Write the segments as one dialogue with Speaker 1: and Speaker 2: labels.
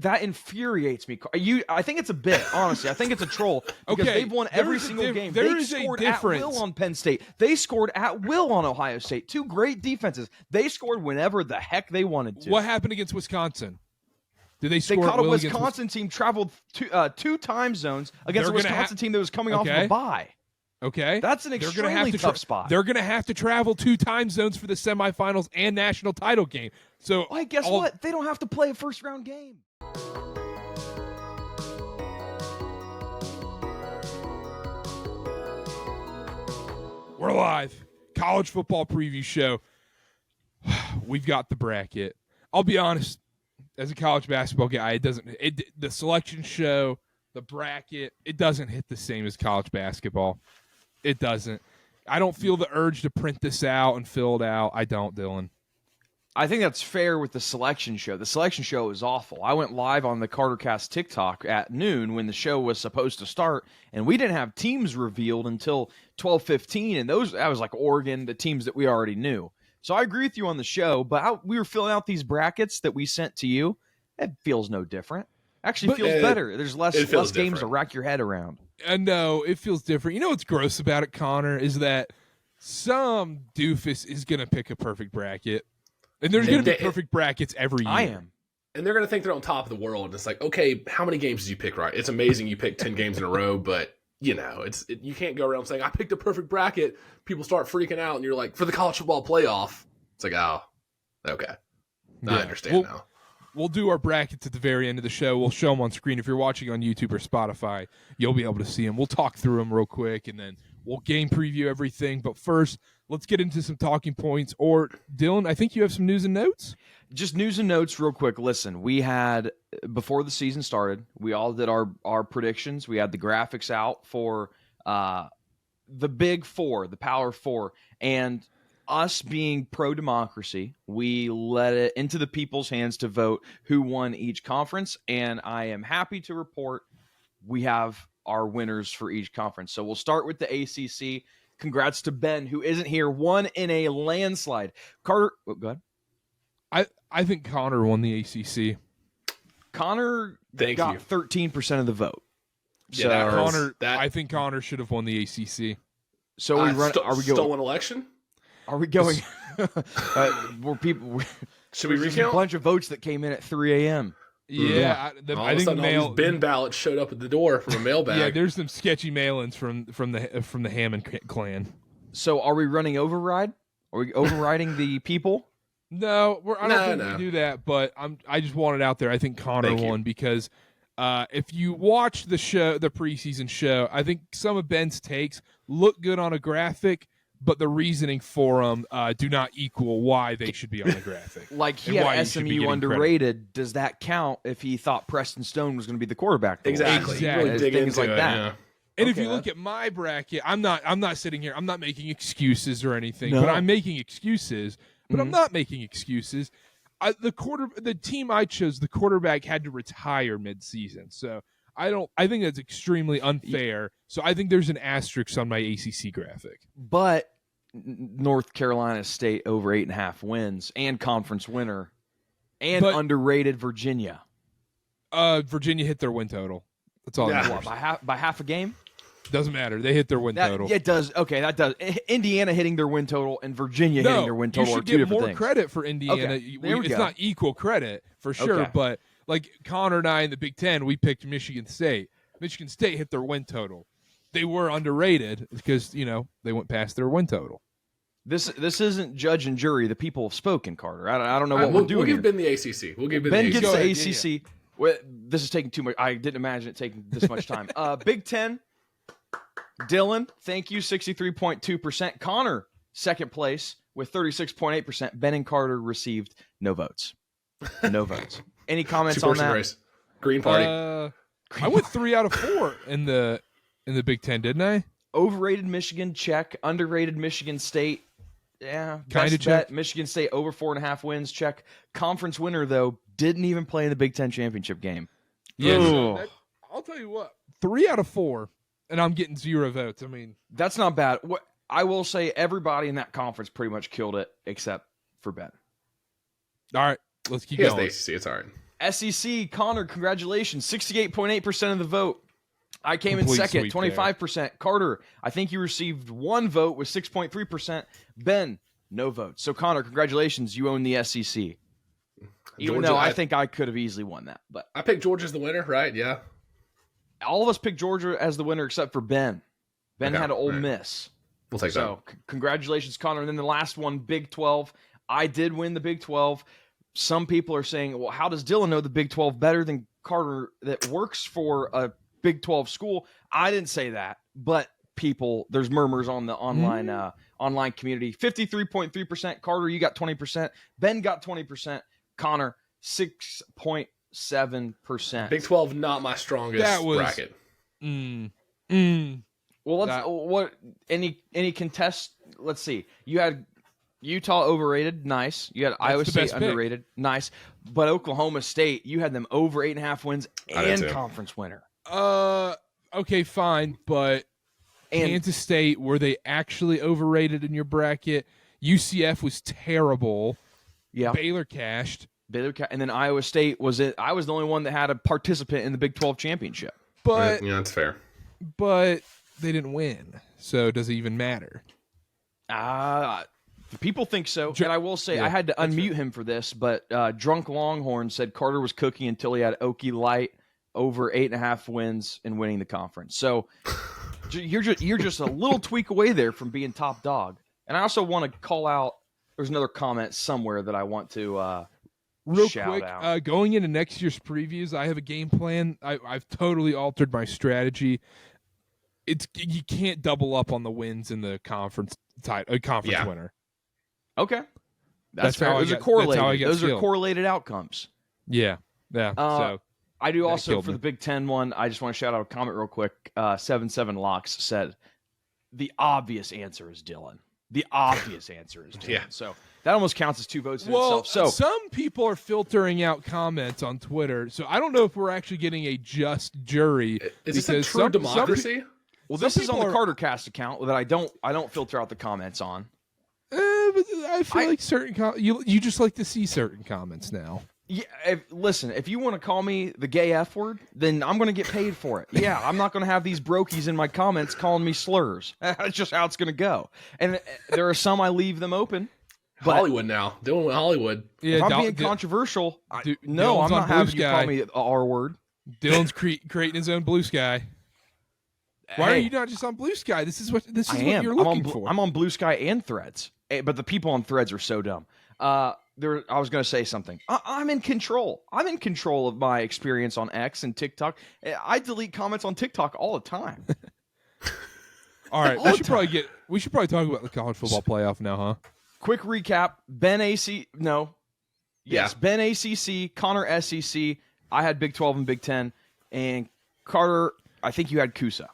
Speaker 1: that infuriates me. I think it's a bit, honestly. I think it's a troll because they've won every single game. They scored at will on Penn State. They scored at will on Ohio State. Two great defenses. They scored whenever the heck they wanted to.
Speaker 2: What happened against Wisconsin? Did they score?
Speaker 1: They caught a Wisconsin team, traveled two time zones against a Wisconsin team that was coming off of a bye.
Speaker 2: Okay.
Speaker 1: That's an extremely tough spot.
Speaker 2: They're going to have to travel 2 time zones for the semifinals and national title game. So,
Speaker 1: guess what? They don't have to play a first-round game.
Speaker 2: We're live. College football preview show. We've got the bracket. I'll be honest, as a college basketball guy, the selection show, the bracket, it doesn't hit the same as college basketball. It doesn't. I don't feel the urge to print this out and fill it out. I don't, Dylan.
Speaker 1: I think that's fair with the selection show. The selection show is awful. I went live on the KarterKast TikTok at noon when the show was supposed to start, and we didn't have teams revealed until 12:15, and that was like Oregon, the teams that we already knew. So I agree with you on the show, but we were filling out these brackets that we sent to you. It feels no different. Actually feels better. There's less games to rack your head around.
Speaker 2: No, it feels different. You know what's gross about it, Connor, is that some doofus is going to pick a perfect bracket. And there's going to be perfect brackets every year.
Speaker 1: I am.
Speaker 3: And they're going to think they're on top of the world. And it's like, okay, how many games did you pick right? It's amazing you picked 10 games in a row, but, you know, you can't go around saying, I picked a perfect bracket. People start freaking out, and you're like, for the college football playoff. It's like, oh, okay. I understand now.
Speaker 2: We'll do our brackets at the very end of the show. We'll show them on screen. If you're watching on YouTube or Spotify, you'll be able to see them. We'll talk through them real quick, and then we'll game preview everything. But first, let's get into some talking points. Or, Dylan, I think you have some news and notes?
Speaker 1: Just news and notes real quick. Listen, we had, before the season started, we all did our predictions. We had the graphics out for the Big Four, the Power Four. And us being pro-democracy, we let it into the people's hands to vote who won each conference, and I am happy to report we have our winners for each conference. So we'll start with the ACC. Congrats to Ben, who isn't here, won in a landslide. Karter, go ahead.
Speaker 2: I think Connor won the ACC.
Speaker 1: Connor got 13% of the vote.
Speaker 2: So I think Connor should have won the ACC.
Speaker 1: So are we going
Speaker 3: stolen election?
Speaker 1: Are we going? More people.
Speaker 3: Should we recount?
Speaker 1: A bunch of votes that came in at 3 a.m.
Speaker 2: Yeah, I think
Speaker 3: all these bin ballots showed up at the door from a mailbag.
Speaker 2: Yeah, there's some sketchy mail-ins from the Hammond clan.
Speaker 1: So are we running override? Are we overriding the people?
Speaker 2: No, I don't think we do that. But I just want it out there. I think Connor won because if you watch the preseason show, I think some of Ben's takes look good on a graphic, but the reasoning for them do not equal why they should be on the graphic.
Speaker 1: Like he had SMU underrated. Credit. Does that count if he thought Preston Stone was going to be the quarterback?
Speaker 3: Exactly.
Speaker 1: Really dig things like that.
Speaker 3: Yeah.
Speaker 2: And if you look at my bracket, I'm not sitting here. I'm not making excuses or anything, but I'm making excuses. But I'm not making excuses. The team I chose, the quarterback had to retire midseason, so I think that's extremely unfair. So I think there's an asterisk on my ACC graphic.
Speaker 1: But North Carolina State over 8.5 wins and conference winner, and underrated Virginia.
Speaker 2: Virginia hit their win total. That's all.
Speaker 1: Yeah. By half a game.
Speaker 2: Doesn't matter. They hit their win total.
Speaker 1: It does. Okay, that does. Indiana hitting their win total and Virginia hitting their win total are two different things.
Speaker 2: You should get more credit for Indiana.
Speaker 1: Okay,
Speaker 2: it's not equal credit for sure, but like Connor and I in the Big Ten, we picked Michigan State. Michigan State hit their win total. They were underrated because they went past their win total.
Speaker 1: This isn't judge and jury. The people have spoken, Karter. I don't know what we're doing.
Speaker 3: We'll give
Speaker 1: here.
Speaker 3: Ben the ACC. We'll give
Speaker 1: Ben
Speaker 3: the
Speaker 1: gets
Speaker 3: ACC.
Speaker 1: the ACC. Well, this is taking too much. I didn't imagine it taking this much time. Big Ten. Dylan, thank you, 63.2%. Connor, second place with 36.8%. Ben and Karter received no votes. No votes. Any comments on that?
Speaker 3: Race. Green Party.
Speaker 2: I went 3 out of 4 in the Big Ten, didn't I?
Speaker 1: Overrated Michigan, check. Underrated Michigan State. Yeah,
Speaker 2: kind of check.
Speaker 1: Michigan State over 4.5 wins, check. Conference winner, though, didn't even play in the Big Ten championship game.
Speaker 2: Yeah, I'll tell you what, 3 out of 4. And I'm getting 0 votes. I mean,
Speaker 1: that's not bad. What I will say, everybody in that conference pretty much killed it, except for Ben.
Speaker 2: All right, let's keep going.
Speaker 3: The ACC. It's all right.
Speaker 1: SEC, Connor, congratulations. 68.8% of the vote. I came in second, 25%. Karter, I think you received one vote with 6.3%. Ben, no votes. So, Connor, congratulations. You own the SEC. Even
Speaker 3: Georgia,
Speaker 1: though I think I could have easily won that. But
Speaker 3: I picked Georgia as the winner, right? Yeah.
Speaker 1: all of us picked Georgia as the winner except for Ben. Ben
Speaker 3: Okay,
Speaker 1: had Ole
Speaker 3: right.
Speaker 1: Miss.
Speaker 3: We'll take
Speaker 1: So, congratulations, Connor. And then the last one, Big 12. I did win the Big 12. Some people are saying, well, how does Dylan know the Big 12 better than Karter that works for a Big 12 school? I didn't say that, but there's murmurs on the online community. 53.3%. Karter, you got 20%. Ben got 20%. Connor, 6.7%.
Speaker 3: that. Big 12, not my strongest bracket.
Speaker 1: Well, any contest? Let's see. You had Utah overrated, nice. You had Iowa State underrated, nice. But Oklahoma State, you had them over 8.5 wins and conference winner.
Speaker 2: Okay, fine, but Kansas State, were they actually overrated in your bracket? UCF was terrible.
Speaker 1: Yeah.
Speaker 2: Baylor cashed.
Speaker 1: And then Iowa State was it. I was the only one that had a participant in the Big 12 championship.
Speaker 2: But
Speaker 3: yeah, that's fair.
Speaker 2: But they didn't win, so does it even matter?
Speaker 1: People think so. And I will say, I had to unmute him for this, but Drunk Longhorn said Karter was cooking until he had Okie Light over 8.5 wins and winning the conference. So you're just a little tweak away there from being top dog. And I also want to call out, there's another comment somewhere that I want to
Speaker 2: real
Speaker 1: shout
Speaker 2: quick,
Speaker 1: out.
Speaker 2: Going into next year's previews, I have a game plan. I've totally altered my strategy. You can't double up on the wins in the conference winner.
Speaker 1: Okay. That's fair. Those are correlated outcomes.
Speaker 2: Yeah. So
Speaker 1: I do also, for the Big Ten one, I just want to shout out a comment real quick. 77 Locks said, the obvious answer is Dylan. The obvious answer is Dylan.
Speaker 3: Yeah.
Speaker 1: So that almost counts as 2 votes in itself. So
Speaker 2: some people are filtering out comments on Twitter. So I don't know if we're actually getting a just jury.
Speaker 3: Is this a true democracy?
Speaker 1: Well, this is on the KarterKast account that I don't filter out the comments on.
Speaker 2: But I feel like certain you just like to see certain comments now.
Speaker 1: Yeah, listen, if you want to call me the gay F word, then I'm going to get paid for it. Yeah, I'm not going to have these brokies in my comments calling me slurs. That's just how it's going to go. And there are some I leave them open.
Speaker 3: Hollywood now. Dylan went Hollywood.
Speaker 1: Yeah, if I'm being controversial, no, I'm not having you call me the R word.
Speaker 2: Dylan's creating his own Blue Sky. Why are you not just on Blue Sky? This is what you're looking for.
Speaker 1: I'm on Blue Sky and Threads, but the people on Threads are so dumb. I was going to say something. I'm in control. I'm in control of my experience on X and TikTok. I delete comments on TikTok all the time.
Speaker 2: All right, we should probably talk about the college football playoff now, huh?
Speaker 1: Quick recap: Ben ACC, Connor SEC. I had Big 12 and Big 10, and Karter. I think you had Kusa.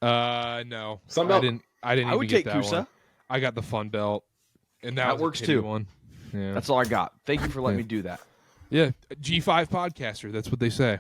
Speaker 2: No, I didn't. I would take Kusa. One. I got the Fun Belt, and that
Speaker 1: works too.
Speaker 2: One. Yeah.
Speaker 1: That's all I got. Thank you for letting me do that.
Speaker 2: Yeah, G5 podcaster. That's what they say.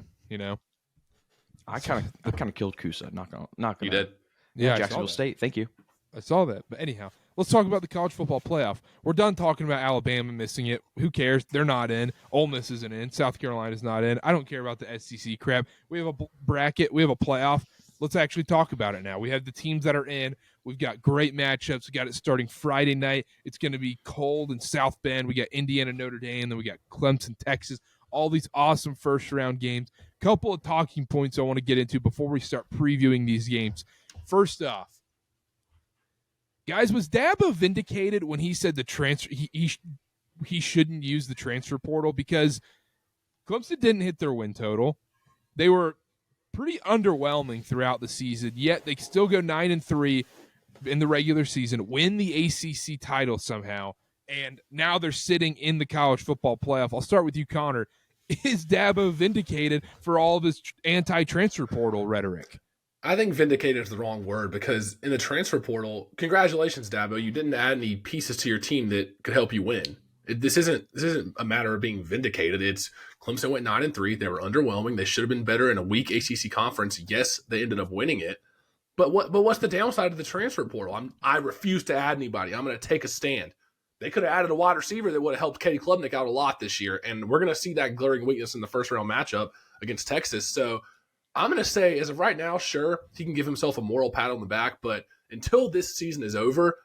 Speaker 1: I kind of killed Kusa. Not gonna.
Speaker 3: You did.
Speaker 2: Yeah,
Speaker 1: Jacksonville State. Thank you.
Speaker 2: I saw that. But anyhow, let's talk about the college football playoff. We're done talking about Alabama missing it. Who cares? They're not in. Ole Miss isn't in. South Carolina's not in. I don't care about the SEC crap. We have a bracket. We have a playoff. Let's actually talk about it now. We have the teams that are in. We've got great matchups. We got it starting Friday night. It's going to be cold in South Bend. We got Indiana, Notre Dame. Then we got Clemson, Texas. All these awesome first-round games. Couple of talking points I want to get into before we start previewing these games. First off, guys, was Dabo vindicated when he said the transfer he shouldn't use the transfer portal? Because Clemson didn't hit their win total. They were pretty underwhelming throughout the season, yet they still go 9-3 in the regular season, win the ACC title somehow, and now they're sitting in the college football playoff. I'll start with you, Connor. Is Dabo vindicated for all of his anti-transfer portal rhetoric?
Speaker 3: I think vindicated is the wrong word, because in the transfer portal, congratulations, Dabo, you didn't add any pieces to your team that could help you win. This isn't a matter of being vindicated. It's Clemson went 9-3. They were underwhelming. They should have been better in a weak ACC conference. Yes, they ended up winning it. But what's the downside of the transfer portal? I refuse to add anybody. I'm going to take a stand. they could have added a wide receiver that would have helped Katie Klubnik out a lot this year. And we're going to see that glaring weakness in the first round matchup against Texas. So I'm going to say, as of right now, sure, he can give himself a moral pat on the back. But until this season is over,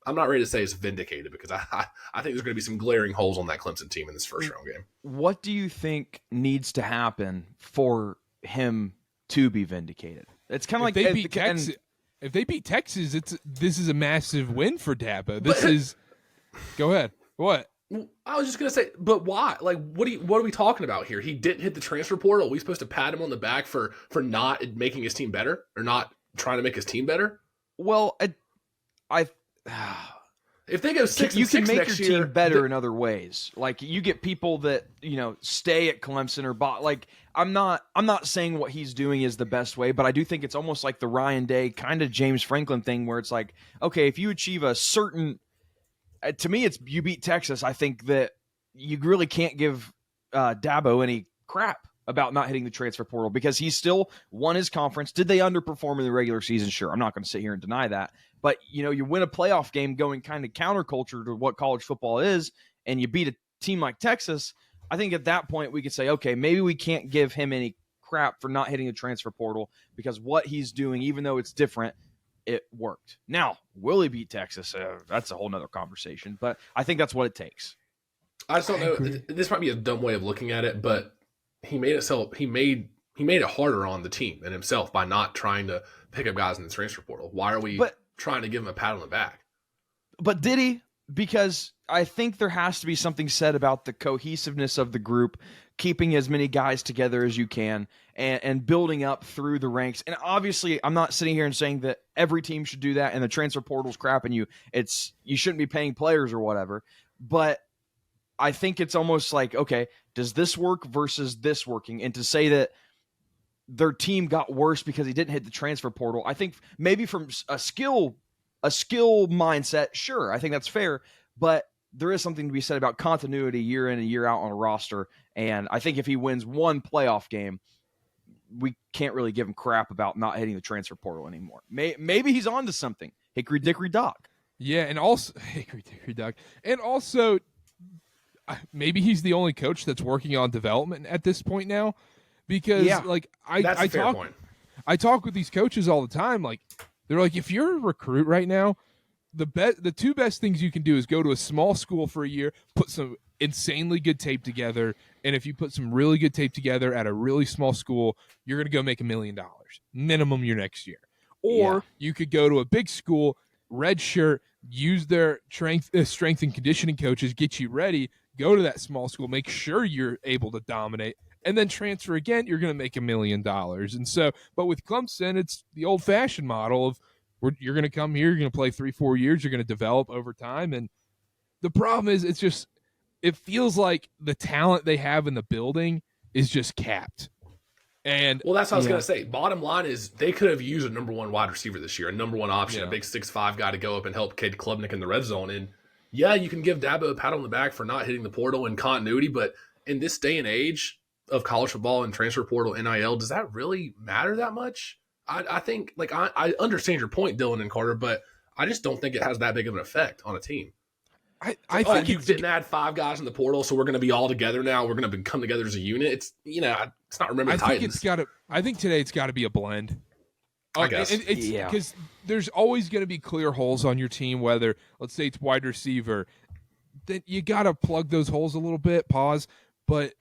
Speaker 3: I'm not ready to say it's vindicated, because I think there's going to be some glaring holes on that Clemson team in this first round game.
Speaker 1: What do you think needs to happen for him to be vindicated? It's kind of like
Speaker 2: they beat Texas. If they beat Texas, this is a massive win for Dabo. Go ahead. What?
Speaker 3: I was just gonna say, but why? Like, what are we talking about here? He didn't hit the transfer portal. Are we supposed to pat him on the back for not making his team better, or not trying to make his team better?
Speaker 1: Well,
Speaker 3: if they go 6
Speaker 1: you
Speaker 3: and 6
Speaker 1: can make
Speaker 3: next
Speaker 1: your
Speaker 3: year,
Speaker 1: team better in other ways. Like, you get people that stay at Clemson or like. I'm not saying what he's doing is the best way, but I do think it's almost like the Ryan Day kind of James Franklin thing, where it's like, okay, if you achieve a certain, to me, it's you beat Texas. I think that you really can't give Dabo any crap about not hitting the transfer portal, because he still won his conference. Did they underperform in the regular season? Sure. I'm not going to sit here and deny that. But, you win a playoff game going kind of counterculture to what college football is, and you beat a team like Texas. I think at that point we could say, okay, maybe we can't give him any crap for not hitting the transfer portal, because what he's doing, even though it's different, it worked. Now, will he beat Texas? That's a whole nother conversation, but I think that's what it takes.
Speaker 3: I just don't know. This might be a dumb way of looking at it, but he made it harder on the team and himself by not trying to pick up guys in the transfer portal. Why are we trying to give him a pat on the back?
Speaker 1: But did he? Because I think there has to be something said about the cohesiveness of the group, keeping as many guys together as you can, and building up through the ranks. And obviously, I'm not sitting here and saying that every team should do that and the transfer portal's crap and you shouldn't be paying players or whatever. But I think it's almost like, okay, does this work versus this working? And to say that their team got worse because he didn't hit the transfer portal, I think maybe from a skill mindset, sure, I think that's fair, but there is something to be said about continuity year in and year out on a roster, and I think if he wins one playoff game, we can't really give him crap about not hitting the transfer portal anymore. Maybe he's on to something. Hickory dickory dock.
Speaker 2: Yeah, and also hickory dickory dock. And also, maybe he's the only coach that's working on development at this point now, because I talk with these coaches all the time. Like, they're like, if you're a recruit right now, the two best things you can do is go to a small school for a year, put some insanely good tape together, and if you put some really good tape together at a really small school, you're going to go make $1 million minimum your next year. Or you could go to a big school, red shirt, use their strength and conditioning coaches, get you ready, go to that small school, make sure you're able to dominate, and then transfer again, you're going to make $1 million. And so, but with Clemson, it's the old-fashioned model of you're going to come here, you're going to play 3-4 years, you're going to develop over time. And the problem is, it feels like the talent they have in the building is just capped. And
Speaker 3: well, that's what I was going to say. Bottom line is, they could have used a number one wide receiver this year, a number one option, a big 6'5" guy to go up and help Kate Klubnik in the red zone. And yeah, you can give Dabo a pat on the back for not hitting the portal and continuity, but in this day and age of college football and transfer portal NIL, does that really matter that much? I think, like, I understand your point, Dylan and Karter, but I just don't think it has that big of an effect on a team.
Speaker 2: I think
Speaker 3: you didn't add 5 guys in the portal, so we're going to be all together now. We're going to come together as a unit. It's it's not remember the Titans.
Speaker 2: I think today it's got to be a blend.
Speaker 3: I guess
Speaker 2: because there's always going to be clear holes on your team. Whether, let's say, it's wide receiver, then you got to plug those holes a little bit. Pause, but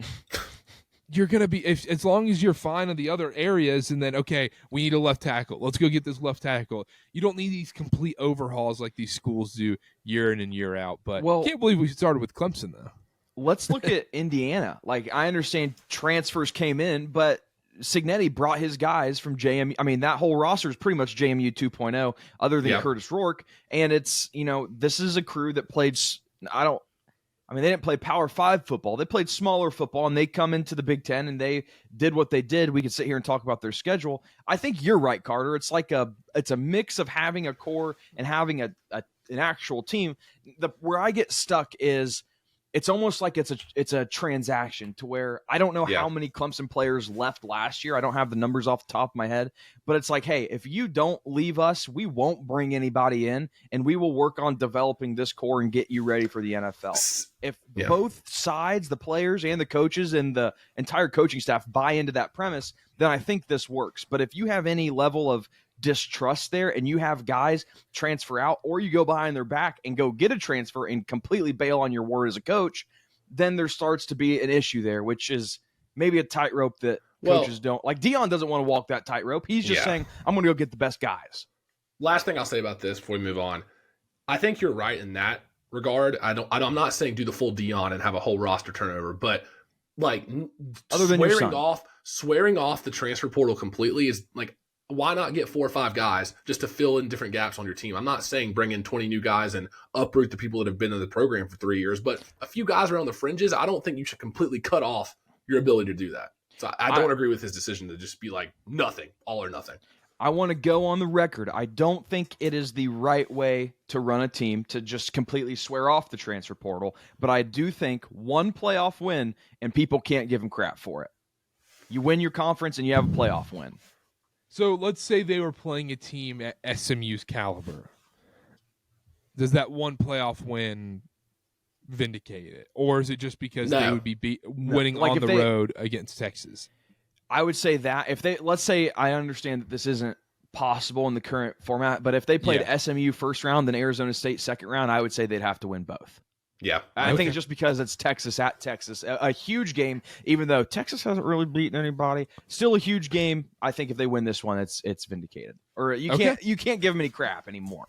Speaker 2: you're going to be as long as you're fine on the other areas, and then okay, we need a left tackle. Let's go get this left tackle. You don't need these complete overhauls like these schools do year in and year out. But I can't believe we started with Clemson though.
Speaker 1: Let's look at Indiana. Like, I understand transfers came in, but Cignetti brought his guys from JMU. I mean, that whole roster is pretty much JMU 2.0, other than Curtis Rourke. And it's, this is a crew that played. They didn't play Power 5 football. They played smaller football, and they come into the Big Ten, and they did what they did. We could sit here and talk about their schedule. I think you're right, Karter. It's like it's a mix of having a core and having an actual team. Where I get stuck is it's almost like it's a transaction to where I don't know
Speaker 3: Yeah.
Speaker 1: how many Clemson players left last year. I don't have the numbers off the top of my head, but it's like, hey, if you don't leave us, we won't bring anybody in, and we will work on developing this core and get you ready for the NFL. If both sides, the players and the coaches and the entire coaching staff, buy into that premise, then I think this works. But if you have any level of distrust there and you have guys transfer out, or you go behind their back and go get a transfer and completely bail on your word as a coach, then there starts to be an issue there, which is maybe a tightrope that coaches don't like. Dion doesn't want to walk that tightrope. He's just saying, I'm going to go get the best guys.
Speaker 3: Last thing I'll say about this before we move on, I think you're right in that regard. I'm not saying do the full Dion and have a whole roster turnover, but like
Speaker 1: other than
Speaker 3: swearing off the transfer portal completely is like, why not get 4 or 5 guys just to fill in different gaps on your team? I'm not saying bring in 20 new guys and uproot the people that have been in the program for 3 years, but a few guys around the fringes, I don't think you should completely cut off your ability to do that. So I don't agree with his decision to just be like nothing, all or nothing.
Speaker 1: I want to go on the record. I don't think it is the right way to run a team to just completely swear off the transfer portal, but I do think one playoff win and people can't give him crap for it. You win your conference and you have a playoff win.
Speaker 2: So let's say they were playing a team at SMU's caliber. Does that one playoff win vindicate it? Or is it just because they would be winning on the road against Texas?
Speaker 1: I would say that if let's say I understand that this isn't possible in the current format, but if they played SMU first round, then Arizona State second round, I would say they'd have to win both.
Speaker 3: Yeah.
Speaker 1: I think it's just because it's Texas at Texas. A huge game, even though Texas hasn't really beaten anybody. Still a huge game. I think if they win this one, it's vindicated. Or you can't give them any crap anymore.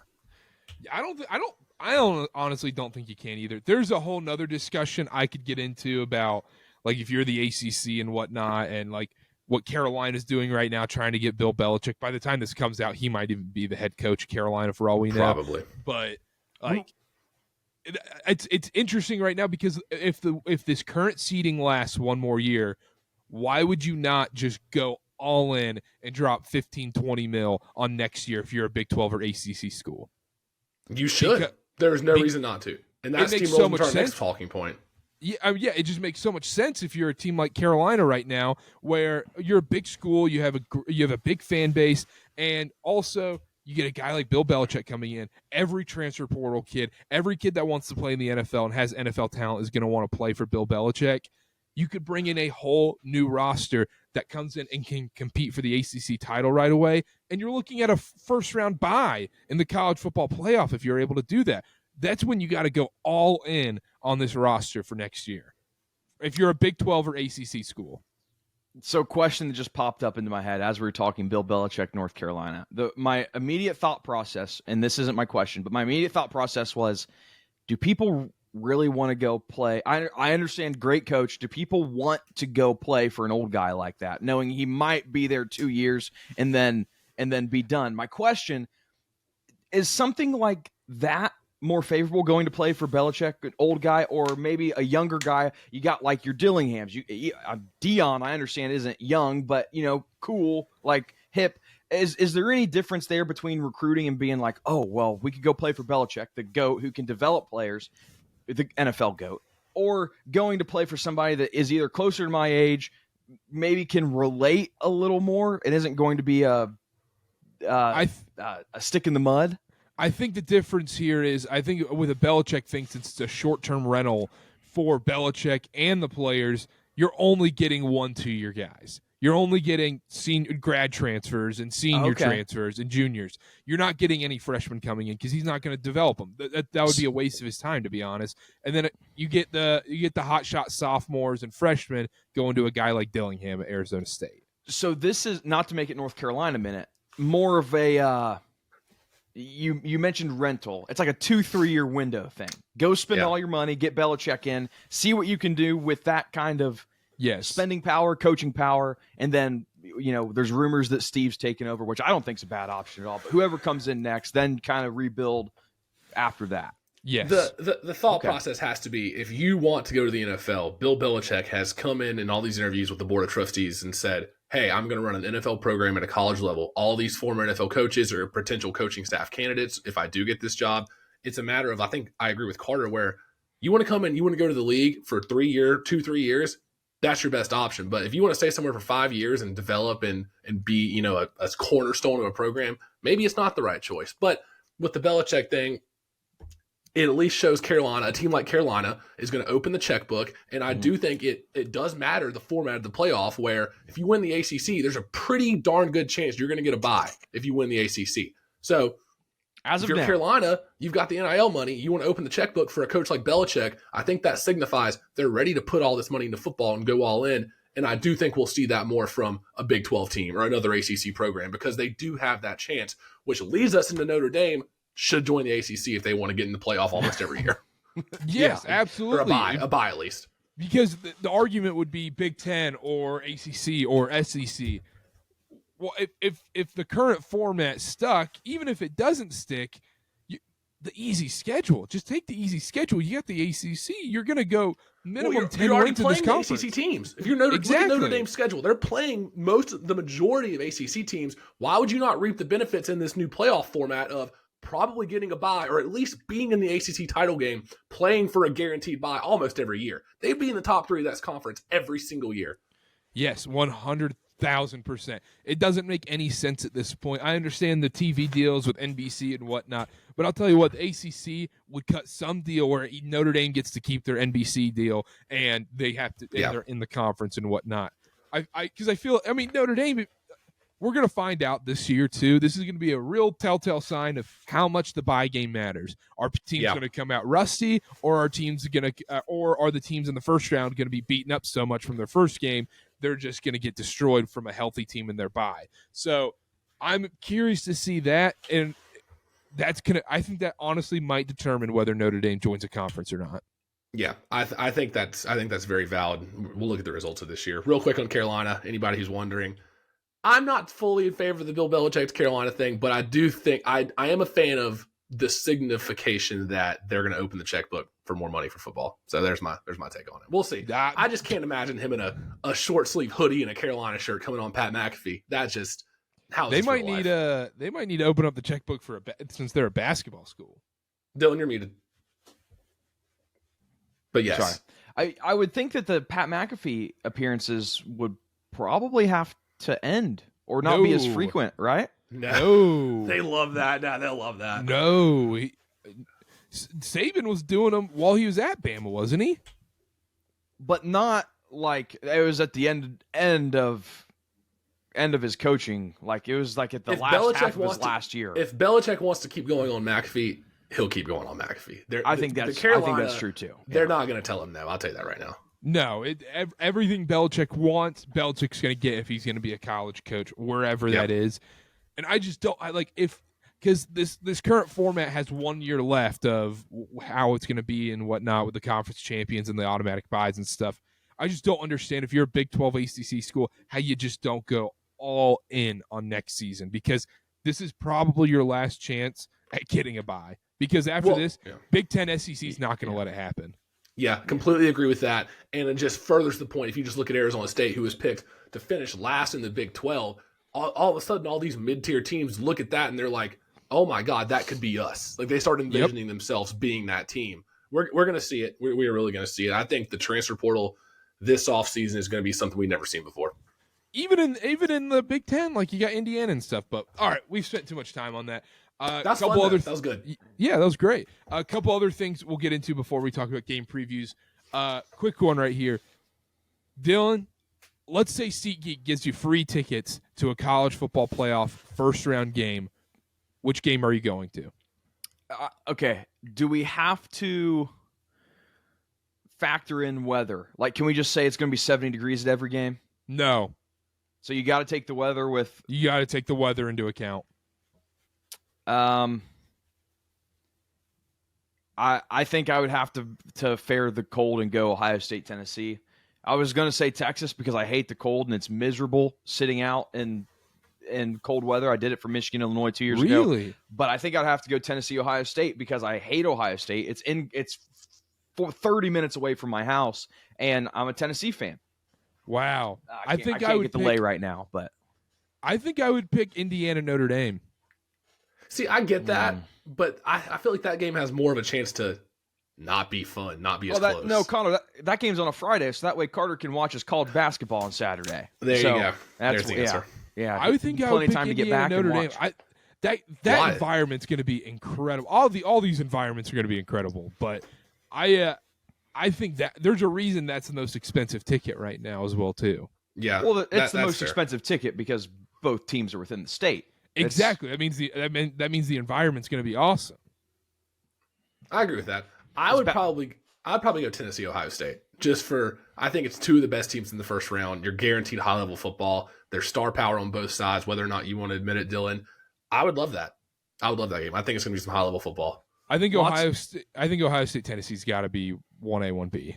Speaker 2: I honestly don't think you can either. There's a whole nother discussion I could get into about like if you're the ACC and whatnot, and like what Carolina's doing right now, trying to get Bill Belichick. By the time this comes out, he might even be the head coach of Carolina for all we know.
Speaker 3: Probably.
Speaker 2: But like. It's interesting right now because if this current seeding lasts one more year, why would you not just go all in and drop 15-20 mil on next year if you're a Big 12 or ACC school?
Speaker 3: You should. There's no reason not to. And that's so much sense. Next talking point.
Speaker 2: Yeah, it just makes so much sense if you're a team like Carolina right now, where you're a big school, you have a big fan base, and also you get a guy like Bill Belichick coming in. Every transfer portal kid, every kid that wants to play in the NFL and has NFL talent is going to want to play for Bill Belichick. You could bring in a whole new roster that comes in and can compete for the ACC title right away, and you're looking at a first-round bye in the college football playoff if you're able to do that. That's when you got to go all in on this roster for next year if you're a Big 12 or ACC school.
Speaker 1: So question that just popped up into my head as we were talking Bill Belichick, North Carolina. My immediate thought process, and this isn't my question, but my immediate thought process was, do people really want to go play? I understand, great coach. Do people want to go play for an old guy like that, knowing he might be there 2 years and then be done? My question is something like that more favorable, going to play for Belichick, an old guy, or maybe a younger guy? You got like your Dillinghams. Dion, I understand, isn't young, but cool, like hip. Is there any difference there between recruiting and being like, oh, well, we could go play for Belichick, the GOAT who can develop players, the NFL GOAT, or going to play for somebody that is either closer to my age, maybe can relate a little more, and isn't going to be a stick in the mud?
Speaker 2: I think the difference here is, I think with a Belichick thing, since it's a short-term rental for Belichick and the players, you're only getting 1-2-year guys. You're only getting senior grad transfers and senior transfers and juniors. You're not getting any freshmen coming in because he's not going to develop them. That would be a waste of his time, to be honest. And then you get the hotshot sophomores and freshmen going to a guy like Dillingham at Arizona State.
Speaker 1: So this is, not to make it North Carolina minute, more of a you mentioned rental. It's like a 2-3 year window thing. Go spend all your money, get Belichick in, see what you can do with that kind of spending power, coaching power, and then there's rumors that Steve's taken over, which I don't think is a bad option at all. But whoever comes in next, then kind of rebuild after that.
Speaker 2: Yes.
Speaker 3: The thought process has to be, if you want to go to the NFL, Bill Belichick has come in all these interviews with the board of trustees and said, hey, I'm going to run an NFL program at a college level. All these former NFL coaches are potential coaching staff candidates if I do get this job. It's a matter of, I think I agree with Karter, where You want to come in, you want to go to the league for 3 years, that's your best option. But if you want to stay somewhere for 5 years and develop and be, a cornerstone of a program, maybe it's not the right choice. But with the Belichick thing, it at least shows Carolina, a team like Carolina, is going to open the checkbook. And I do think it does matter the format of the playoff, where if you win the ACC, there's a pretty darn good chance you're going to get a bye if you win the ACC. So if you're Carolina, you've got the NIL money, you want to open the checkbook for a coach like Belichick, I think that signifies they're ready to put all this money into football and go all in. And I do think we'll see that more from a Big 12 team or another ACC program, because they do have that chance, which leads us into Notre Dame should join the ACC if they want to get in the playoff almost every year.
Speaker 2: Yes, absolutely.
Speaker 3: Or a bye at least.
Speaker 2: Because the argument would be Big 10 or ACC or SEC. Well, if the current format stuck, even if it doesn't stick, the easy schedule. Just take the easy schedule. You got the ACC. You're going to go minimum 10 wins in this conference.
Speaker 3: ACC teams. If you're look at Notre Dame's schedule, they're playing the majority of ACC teams. Why would you not reap the benefits in this new playoff format of probably getting a bye, or at least being in the ACC title game, playing for a guaranteed bye almost every year? They'd be in the top 3 of that conference every single year.
Speaker 2: Yes, 100,000%. It doesn't make any sense at this point. I understand the TV deals with NBC and whatnot, but I'll tell you what, the ACC would cut some deal where Notre Dame gets to keep their NBC deal, and they have to, and they're in the conference and whatnot. Because I feel, Notre Dame, we're going to find out this year, too. This is going to be a real telltale sign of how much the bye game matters. Are teams going to come out rusty, or are teams going to, or are the teams in the first round going to be beaten up so much from their first game they're just going to get destroyed from a healthy team in their bye? So I'm curious to see that, and I think that honestly might determine whether Notre Dame joins a conference or not.
Speaker 3: Yeah, I think that's very valid. We'll look at the results of this year. Real quick on Carolina, anybody who's wondering, I'm not fully in favor of the Bill Belichick Carolina thing, but I do think I am a fan of the signification that they're going to open the checkbook for more money for football. So there's my take on it. We'll see. I just can't imagine him in a short sleeve hoodie and a Carolina shirt coming on Pat McAfee. That's just how
Speaker 2: they might need to open up the checkbook for since they're a basketball school.
Speaker 3: Dylan, you're muted. But yes,
Speaker 1: sorry. I would think that the Pat McAfee appearances would probably have to end or not be as frequent, right?
Speaker 3: No. They love that. Nah, they'll love that.
Speaker 2: No. Saban was doing them while he was at Bama, wasn't he?
Speaker 1: But not like it was at the end of his coaching. Like it was like at the last half of his last year.
Speaker 3: If Belichick wants to keep going on McAfee, he'll keep going on McAfee.
Speaker 1: I think that's true too.
Speaker 3: They're not going to tell him no. I'll tell you that right now.
Speaker 2: No, everything Belichick wants, Belichick's going to get if he's going to be a college coach, wherever that is. And I just don't. Because this current format has 1 year left of how it's going to be and whatnot with the conference champions and the automatic buys and stuff. I just don't understand, if you're a Big 12 ACC school, how you just don't go all in on next season, because this is probably your last chance at getting a bye. Because after this, Big 10 SEC is not going to let it happen.
Speaker 3: Yeah, completely agree with that. And it just furthers the point. If you just look at Arizona State, who was picked to finish last in the Big 12, all of a sudden all these mid-tier teams look at that and they're like, oh my God, that could be us. Like they start envisioning themselves being that team. We're going to see it. We're really going to see it. I think the transfer portal this offseason is going to be something we've never seen before.
Speaker 2: Even in the Big 10, like you got Indiana and stuff. But all right, we've spent too much time on that.
Speaker 3: That's fun. That was good.
Speaker 2: Yeah, that was great. A couple other things we'll get into before we talk about game previews. Quick one right here. Dylan, let's say SeatGeek gives you free tickets to a college football playoff first-round game. Which game are you going to?
Speaker 1: Okay. Do we have to factor in weather? Like, can we just say it's going to be 70 degrees at every game?
Speaker 2: No.
Speaker 1: So you got to take the weather with...
Speaker 2: You got to take the weather into account.
Speaker 1: I think I would have to fare the cold and go Ohio State, Tennessee. I was going to say Texas because I hate the cold and it's miserable sitting out in cold weather. I did it for Michigan, Illinois 2 years ago.
Speaker 2: Really?
Speaker 1: But I think I'd have to go Tennessee, Ohio State because I hate Ohio State. It's 30 minutes away from my house, and I'm a Tennessee fan.
Speaker 2: Wow.
Speaker 1: I can't get the lay right now, but
Speaker 2: I think I would pick Indiana, Notre Dame.
Speaker 3: See, I get that, but I feel like that game has more of a chance to not be fun, not be as close.
Speaker 1: No, Connor, that game's on a Friday, so that way Karter can watch his college basketball on Saturday.
Speaker 3: There you go.
Speaker 1: There's
Speaker 3: the answer.
Speaker 1: Yeah,
Speaker 2: I would think I would pick
Speaker 1: time to get
Speaker 2: Indiana,
Speaker 1: back and
Speaker 2: Notre Dame.
Speaker 1: watch.
Speaker 2: That environment's going to be incredible. All these environments are going to be incredible, but I think that there's a reason that's the most expensive ticket right now as well too.
Speaker 3: Yeah.
Speaker 1: Well, it's the most
Speaker 3: fair.
Speaker 1: expensive ticket because both teams are within the state.
Speaker 2: Exactly. That means the environment's going to be awesome.
Speaker 3: I agree with that. I'd probably go Tennessee, Ohio State. Just for, I think it's two of the best teams in the first round. You're guaranteed high level football. There's star power on both sides, whether or not you want to admit it, Dylan. I would love that. I would love that game. I think it's going to be some high level football.
Speaker 2: I think Ohio State Tennessee's got to be 1A 1B.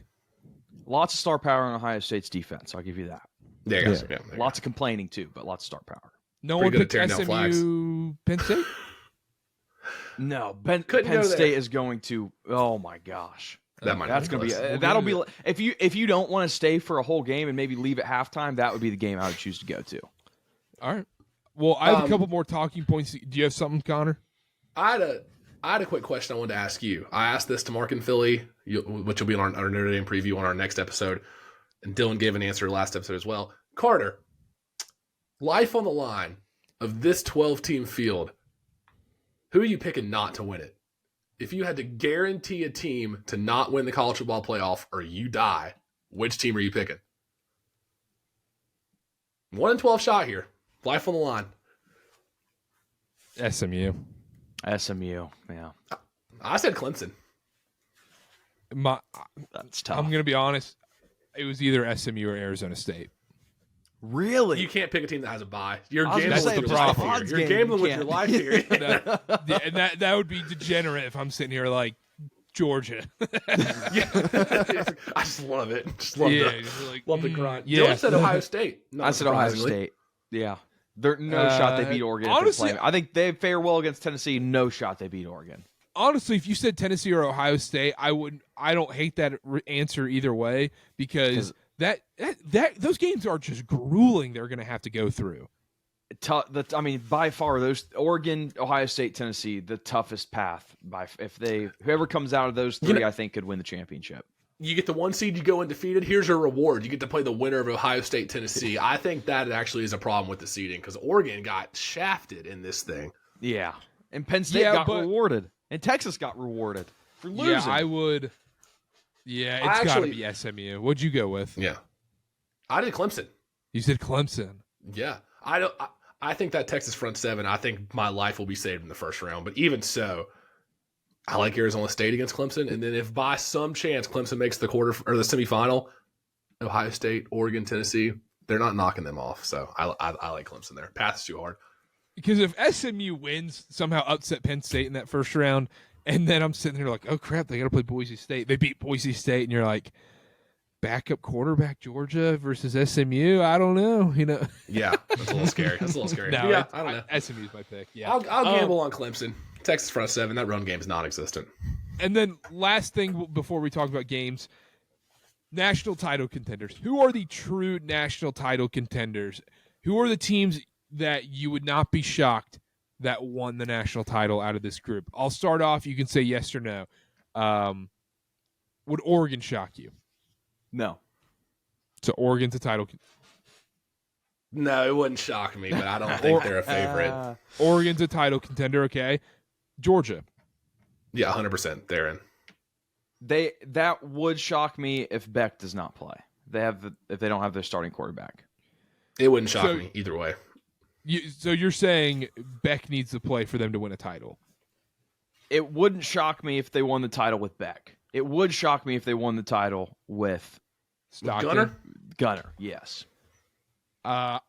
Speaker 1: Lots of star power on Ohio State's defense. I'll give you that.
Speaker 3: There you go.
Speaker 1: Yeah. Lots of complaining too, but lots of star power.
Speaker 2: No
Speaker 3: Pretty
Speaker 2: one
Speaker 3: good at
Speaker 2: picked
Speaker 3: tearing down
Speaker 2: SMU Penn State?
Speaker 1: No,
Speaker 3: Couldn't
Speaker 1: Penn
Speaker 3: go
Speaker 1: State
Speaker 3: there.
Speaker 1: is going to. Oh my gosh,
Speaker 3: That's
Speaker 1: going to be.
Speaker 3: close.
Speaker 1: That'll be. If you don't want to stay for a whole game and maybe leave at halftime, that would be the game I would choose to go to.
Speaker 2: All right. Well, I have a couple more talking points. Do you have something, Connor?
Speaker 3: I had a quick question I wanted to ask you. I asked this to Mark and Philly, which will be on our Notre Dame preview on our next episode, and Dylan gave an answer last episode as well. Karter, life on the line of this 12-team field, who are you picking not to win it? If you had to guarantee a team to not win the college football playoff or you die, which team are you picking? 1 in 12 shot here. Life on the line.
Speaker 2: SMU.
Speaker 1: SMU, yeah,
Speaker 3: I said Clemson.
Speaker 1: that's tough.
Speaker 2: I'm going to be honest. It was either SMU or Arizona State.
Speaker 1: Really?
Speaker 3: You can't pick a team that has a bye. You're
Speaker 1: I was
Speaker 3: gambling
Speaker 1: gonna
Speaker 3: with
Speaker 1: say,
Speaker 3: your
Speaker 1: if
Speaker 3: life
Speaker 1: it's
Speaker 3: here.
Speaker 1: a
Speaker 3: You're
Speaker 1: odds game,
Speaker 3: gambling
Speaker 1: you
Speaker 3: with your
Speaker 1: can't.
Speaker 3: life here.
Speaker 2: And that would be degenerate if I'm sitting here like Georgia.
Speaker 3: Yeah. I just love it. Just love love the grind.
Speaker 2: Yeah.
Speaker 3: Dylan said Ohio State.
Speaker 1: I said Ohio
Speaker 3: surprisingly.
Speaker 1: State. Yeah, there's no shot they beat Oregon.
Speaker 2: Honestly,
Speaker 1: I think they fare well against Tennessee. No shot they beat Oregon.
Speaker 2: Honestly, if you said Tennessee or Ohio State, I don't hate that answer either way because that those games are just grueling. They're going to have to go through.
Speaker 1: I mean, by far, those Oregon, Ohio State, Tennessee, the toughest path. Whoever comes out of those three, I think could win the championship.
Speaker 3: You get the 1 seed, you go undefeated. Here's your reward. You get to play the winner of Ohio State, Tennessee. I think that actually is a problem with the seeding because Oregon got shafted in this thing.
Speaker 1: Yeah, and Penn State got rewarded, and Texas got rewarded for losing.
Speaker 2: Yeah, I would. Yeah, it's got to be SMU. What'd you go with?
Speaker 3: Yeah, I did Clemson.
Speaker 2: You said Clemson.
Speaker 3: Yeah, I think that Texas front seven. I think my life will be saved in the first round. But even so, I like Arizona State against Clemson. And then if by some chance Clemson makes the quarter or the semifinal, Ohio State, Oregon, Tennessee, they're not knocking them off. So I like Clemson there. Path is too hard.
Speaker 2: Because if SMU wins, somehow upset Penn State in that first round, and then I'm sitting there like, oh crap, they got to play Boise State. They beat Boise State, and you're like, backup quarterback Georgia versus SMU. I don't know.
Speaker 3: Yeah, that's a little scary.
Speaker 2: No,
Speaker 3: Yeah, I don't know.
Speaker 2: SMU's my pick. Yeah,
Speaker 3: I'll gamble on Clemson. Texas front seven. That run game is non-existent.
Speaker 2: And then last thing before we talk about games, national title contenders. Who are the true national title contenders? Who are the teams that you would not be shocked that won the national title out of this group? I'll start off. You can say yes or no. Would Oregon shock you?
Speaker 1: No.
Speaker 2: So Oregon's a title.
Speaker 3: No, it wouldn't shock me, but I don't think they're a favorite.
Speaker 2: Oregon's a title contender. Okay. Georgia.
Speaker 3: Yeah, 100%. They're in.
Speaker 1: That would shock me if Beck does not play. If they don't have their starting quarterback.
Speaker 3: It wouldn't shock me either way.
Speaker 2: So you're saying Beck needs to play for them to win a title?
Speaker 1: It wouldn't shock me if they won the title with Beck. It would shock me if they won the title with
Speaker 2: Stockton?
Speaker 3: Gunner,
Speaker 1: yes.
Speaker 2: I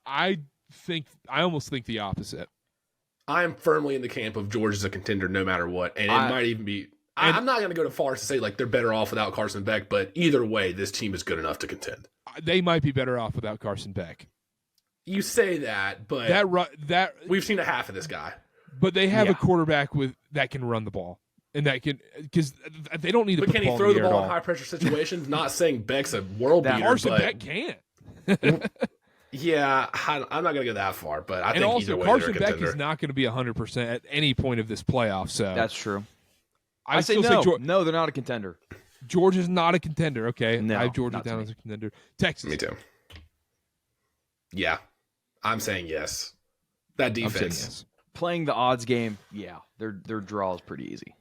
Speaker 2: almost think the opposite.
Speaker 3: I am firmly in the camp of Georgia's a contender no matter what, and it might even be. I'm not going to go to far as to say like they're better off without Carson Beck, but either way, this team is good enough to contend.
Speaker 2: They might be better off without Carson Beck.
Speaker 3: You say that, but
Speaker 2: that
Speaker 3: we've seen a half of this guy.
Speaker 2: But they have a quarterback that can run the ball, and that can because they don't need to.
Speaker 3: But can he throw the ball in high pressure situations? Not saying Beck's a world beater,
Speaker 2: Carson
Speaker 3: but
Speaker 2: Beck can.
Speaker 3: Yeah, I'm not going to go that far, but I think
Speaker 2: also
Speaker 3: either way
Speaker 2: Carson
Speaker 3: they're a
Speaker 2: Beck
Speaker 3: contender.
Speaker 2: is not going to be 100% at any point of this playoff. So
Speaker 1: that's true. I say
Speaker 2: still
Speaker 1: no.
Speaker 2: Say
Speaker 1: no, they're not a contender.
Speaker 2: Georgia's not a contender. Okay,
Speaker 1: No,
Speaker 2: I have Georgia
Speaker 1: not
Speaker 2: down
Speaker 1: to
Speaker 2: as
Speaker 1: me.
Speaker 2: a contender. Texas.
Speaker 3: Me too. Yeah, I'm saying yes. That
Speaker 2: I'm saying
Speaker 3: defense.
Speaker 2: yes.
Speaker 1: Playing the odds game, yeah, their draw is pretty easy.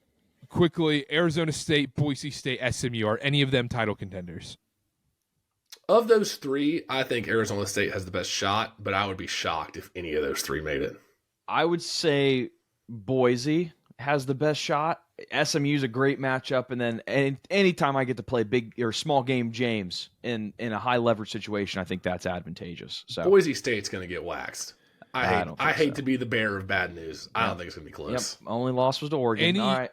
Speaker 2: Quickly, Arizona State, Boise State, SMU. Are any of them title contenders?
Speaker 3: Of those three, I think Arizona State has the best shot, but I would be shocked if any of those three made it.
Speaker 1: I would say Boise has the best shot. SMU's a great matchup, and then anytime I get to play big or small game James in a high leverage situation, I think that's advantageous. So
Speaker 3: Boise State's going to get waxed. I hate
Speaker 1: so.
Speaker 3: to be the bearer of bad news. I don't think it's going to be close.
Speaker 1: Yep, only loss was to Oregon. All right.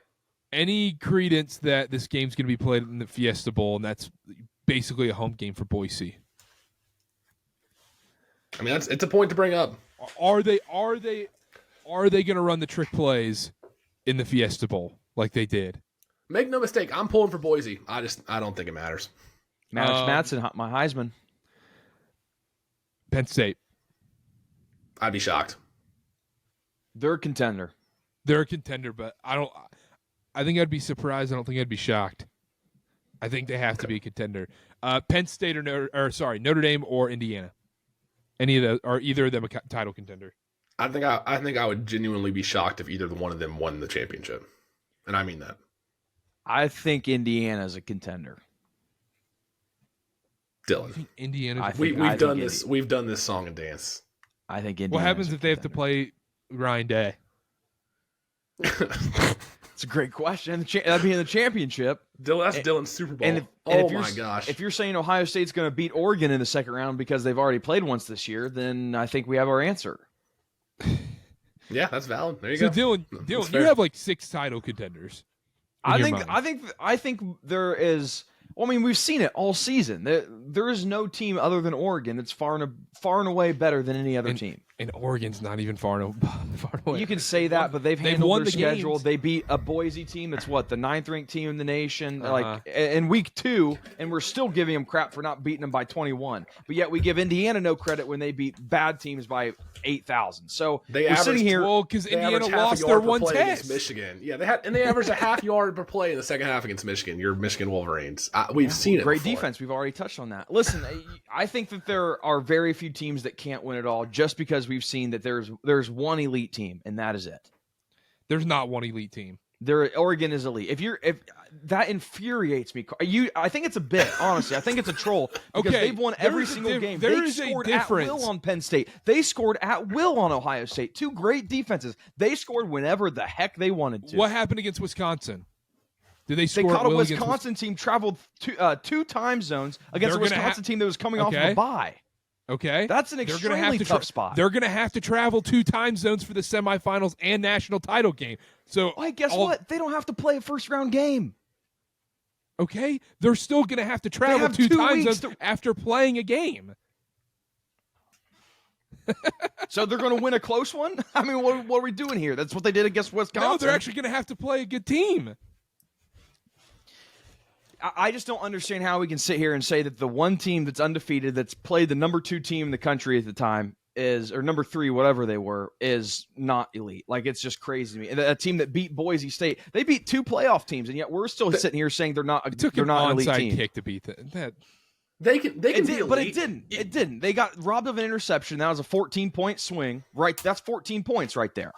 Speaker 2: Any credence that this game's going to be played in the Fiesta Bowl, and that's basically a home game for Boise?
Speaker 3: I mean, it's a point to bring up.
Speaker 2: Are they going to run the trick plays in the Fiesta Bowl like they did?
Speaker 3: Make no mistake, I'm pulling for Boise. I don't think it matters.
Speaker 1: Maddox Madsen, my Heisman.
Speaker 2: Penn State.
Speaker 3: I'd be shocked.
Speaker 1: They're a contender.
Speaker 2: They're a contender, but I think I'd be surprised. I don't think I'd be shocked. I think they have to be a contender. Penn State or Notre Dame or Indiana. Any of those, or either of them a title contender?
Speaker 3: I think I would genuinely be shocked if either one of them won the championship, and I mean that.
Speaker 1: I think Indiana's a contender.
Speaker 3: Dylan,
Speaker 2: I think Indiana.
Speaker 3: We've done this song and dance.
Speaker 1: I think Indiana.
Speaker 2: What happens if they have to play Ryan Day?
Speaker 1: It's a great question. That'd be in the championship.
Speaker 3: That's Dylan's Super Bowl.
Speaker 1: And
Speaker 3: my gosh!
Speaker 1: If you're saying Ohio State's going to beat Oregon in the second round because they've already played once this year, then I think we have our answer.
Speaker 3: Yeah, that's valid. There you
Speaker 2: So
Speaker 3: go.
Speaker 2: Dylan, you have like 6 title contenders.
Speaker 1: I think there is. Well, I mean, we've seen it all season. There is no team other than Oregon that's far and away better than any other team.
Speaker 2: And Oregon's not even far away.
Speaker 1: You can say that, but they've handled
Speaker 2: won
Speaker 1: their
Speaker 2: the
Speaker 1: schedule.
Speaker 2: games.
Speaker 1: They beat a Boise team that's the 9th-ranked team in the nation, like in week 2, and we're still giving them crap for not beating them by 21. But yet we give Indiana no credit when they beat bad teams by 8,000. So we're sitting here.
Speaker 2: Well, because Indiana lost their one test.
Speaker 3: Michigan. Yeah, they averaged a half yard per play in the second half against Michigan. Your Michigan Wolverines. We've seen it.
Speaker 1: Great
Speaker 3: before.
Speaker 1: defense. We've already touched on that. Listen, I think that there are very few teams that can't win it all, just because we've seen that there's one elite team, and that is it.
Speaker 2: There's not one elite team.
Speaker 1: Oregon is elite. If that infuriates me. I think it's a bit, honestly. I think it's a troll because they've won every single game. They scored at will on Penn State. They scored at will on Ohio State. 2 great defenses. They scored whenever the heck they wanted to.
Speaker 2: What happened against Wisconsin? Did they score?
Speaker 1: They caught a Wisconsin team, traveled 2 time zones against a Wisconsin team that was coming off of a bye.
Speaker 2: Okay.
Speaker 1: That's an extremely tough spot.
Speaker 2: They're going to have to travel 2 time zones for the semifinals and national title game. So,
Speaker 1: guess what? They don't have to play a first-round game.
Speaker 2: Okay. They're still going to have to travel 2 time zones after playing a game.
Speaker 1: So they're going to win a close one? I mean, what are we doing here? That's what they did against Wisconsin.
Speaker 2: No, they're actually going to have to play a good team.
Speaker 1: I just don't understand how we can sit here and say that the one team that's undefeated, that's played the number 2 team in the country at the time, or number 3, whatever they were, is not elite. Like, it's just crazy to me. And a team that beat Boise State, they beat 2 playoff teams, and yet we're still sitting here saying they're not. They're not an elite team.
Speaker 2: Kick to beat that.
Speaker 3: They can be elite.
Speaker 1: But it didn't. It didn't. They got robbed of an interception. That was a 14-point swing. Right, that's 14 points right there.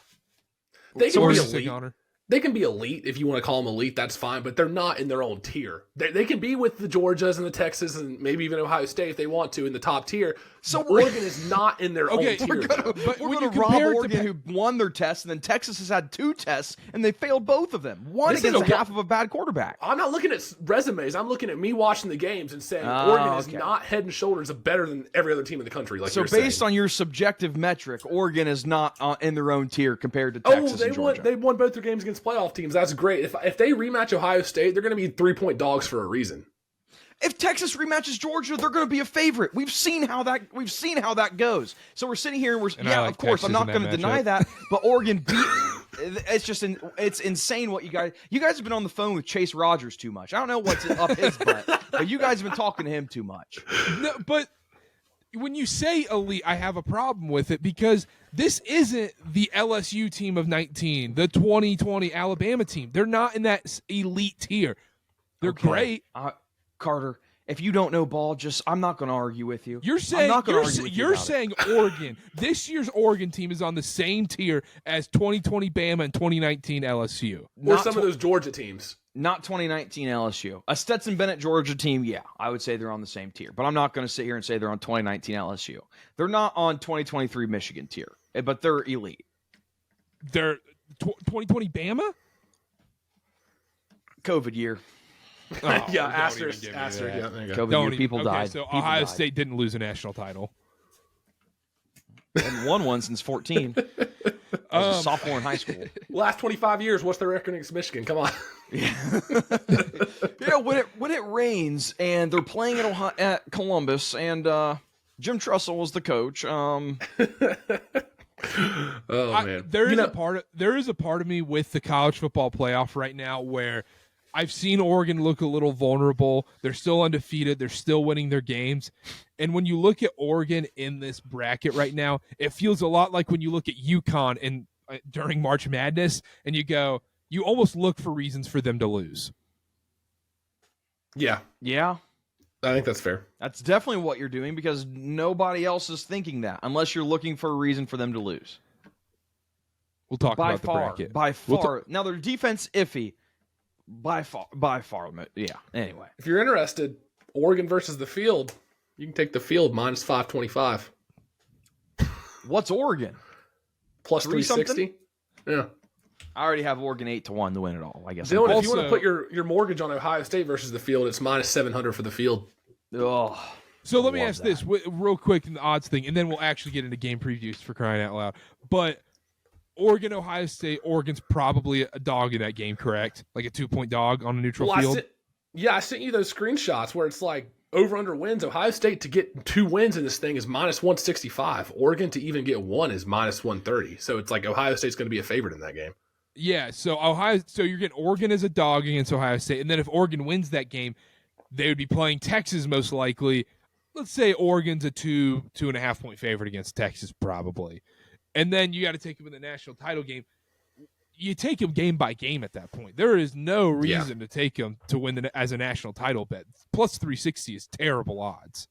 Speaker 3: They can be elite. They can be elite if you want to call them elite. That's fine, but they're not in their own tier. They can be with the Georgias and the Texas and maybe even Ohio State if they want to in the top tier. So Oregon is not in their own tier.
Speaker 1: We're going to rob Oregon, who won their test, and then Texas has had 2 tests, and they failed both of them. One against half of a bad quarterback.
Speaker 3: I'm not looking at resumes. I'm looking at me watching the games and saying Oregon is not head and shoulders better than every other team in the country. Like
Speaker 1: so, based on your subjective metric, Oregon is not in their own tier compared to Texas and Georgia.
Speaker 3: They won both their games against playoff teams. That's great. If they rematch Ohio State, they're going to be 3-point dogs for a reason.
Speaker 1: If Texas rematches Georgia, they're going to be a favorite. We've seen how that goes. So we're sitting here and of course, I'm not going to deny that. But Oregon beat. It's insane what you guys have been on the phone with Chase Rogers too much. I don't know what's up his butt, but you guys have been talking to him too much.
Speaker 2: No, but when you say elite, I have a problem with it because this isn't the LSU team of 19, the 2020 Alabama team. They're not in that elite tier. They're great.
Speaker 1: Karter, if you don't know ball, I'm not going to argue with you.
Speaker 2: You're saying
Speaker 1: you're
Speaker 2: saying Oregon. This year's Oregon team is on the same tier as 2020 Bama and 2019 LSU.
Speaker 3: Or some of those Georgia teams.
Speaker 1: Not 2019 LSU. A Stetson Bennett Georgia team, yeah, I would say they're on the same tier. But I'm not going to sit here and say they're on 2019 LSU. They're not on 2023 Michigan tier, but they're elite.
Speaker 2: They're 2020 Bama?
Speaker 1: COVID year.
Speaker 3: Oh, yeah, asterisk. Yeah, there you go.
Speaker 1: COVID year, people died.
Speaker 2: So Ohio State didn't lose a national title.
Speaker 1: And won one since 14. As a sophomore in high school.
Speaker 3: Last 25 years, what's the record against Michigan? Come on.
Speaker 1: Yeah, when it rains and they're playing at Columbus and Jim Tressel was the coach.
Speaker 3: Oh man,
Speaker 2: there is a part of me with the college football playoff right now where I've seen Oregon look a little vulnerable. They're still undefeated. They're still winning their games. And when you look at Oregon in this bracket right now, it feels a lot like when you look at UConn during March Madness and you almost look for reasons for them to lose.
Speaker 3: Yeah.
Speaker 1: Yeah.
Speaker 3: I think that's fair.
Speaker 1: That's definitely what you're doing because nobody else is thinking that unless you're looking for a reason for them to lose.
Speaker 2: We'll talk about the bracket.
Speaker 1: By far. Now, their defense, iffy. By far. Yeah. Anyway.
Speaker 3: If you're interested, Oregon versus the field, you can take the field minus 525.
Speaker 1: What's Oregon?
Speaker 3: Plus 360. Yeah.
Speaker 1: I already have Oregon 8-1 to win it all, I guess.
Speaker 3: Dylan, if you want to put your mortgage on Ohio State versus the field, it's minus 700 for the field.
Speaker 1: Oh,
Speaker 2: so let me ask this real quick in the odds thing, and then we'll actually get into game previews for crying out loud. But Oregon, Ohio State, Oregon's probably a dog in that game, correct? Like a 2-point dog on a neutral field?
Speaker 3: I sent you those screenshots where it's like over-under wins. Ohio State to get 2 wins in this thing is minus 165. Oregon to even get 1 is minus 130. So it's like Ohio State's going to be a favorite in that game.
Speaker 2: Yeah, so you're getting Oregon as a dog against Ohio State, and then if Oregon wins that game, they would be playing Texas most likely. Let's say Oregon's a 2.5 point favorite against Texas probably. And then you got to take them in the national title game. You take them game by game at that point. There is no reason to take them to win as a national title bet. Plus 360 is terrible odds.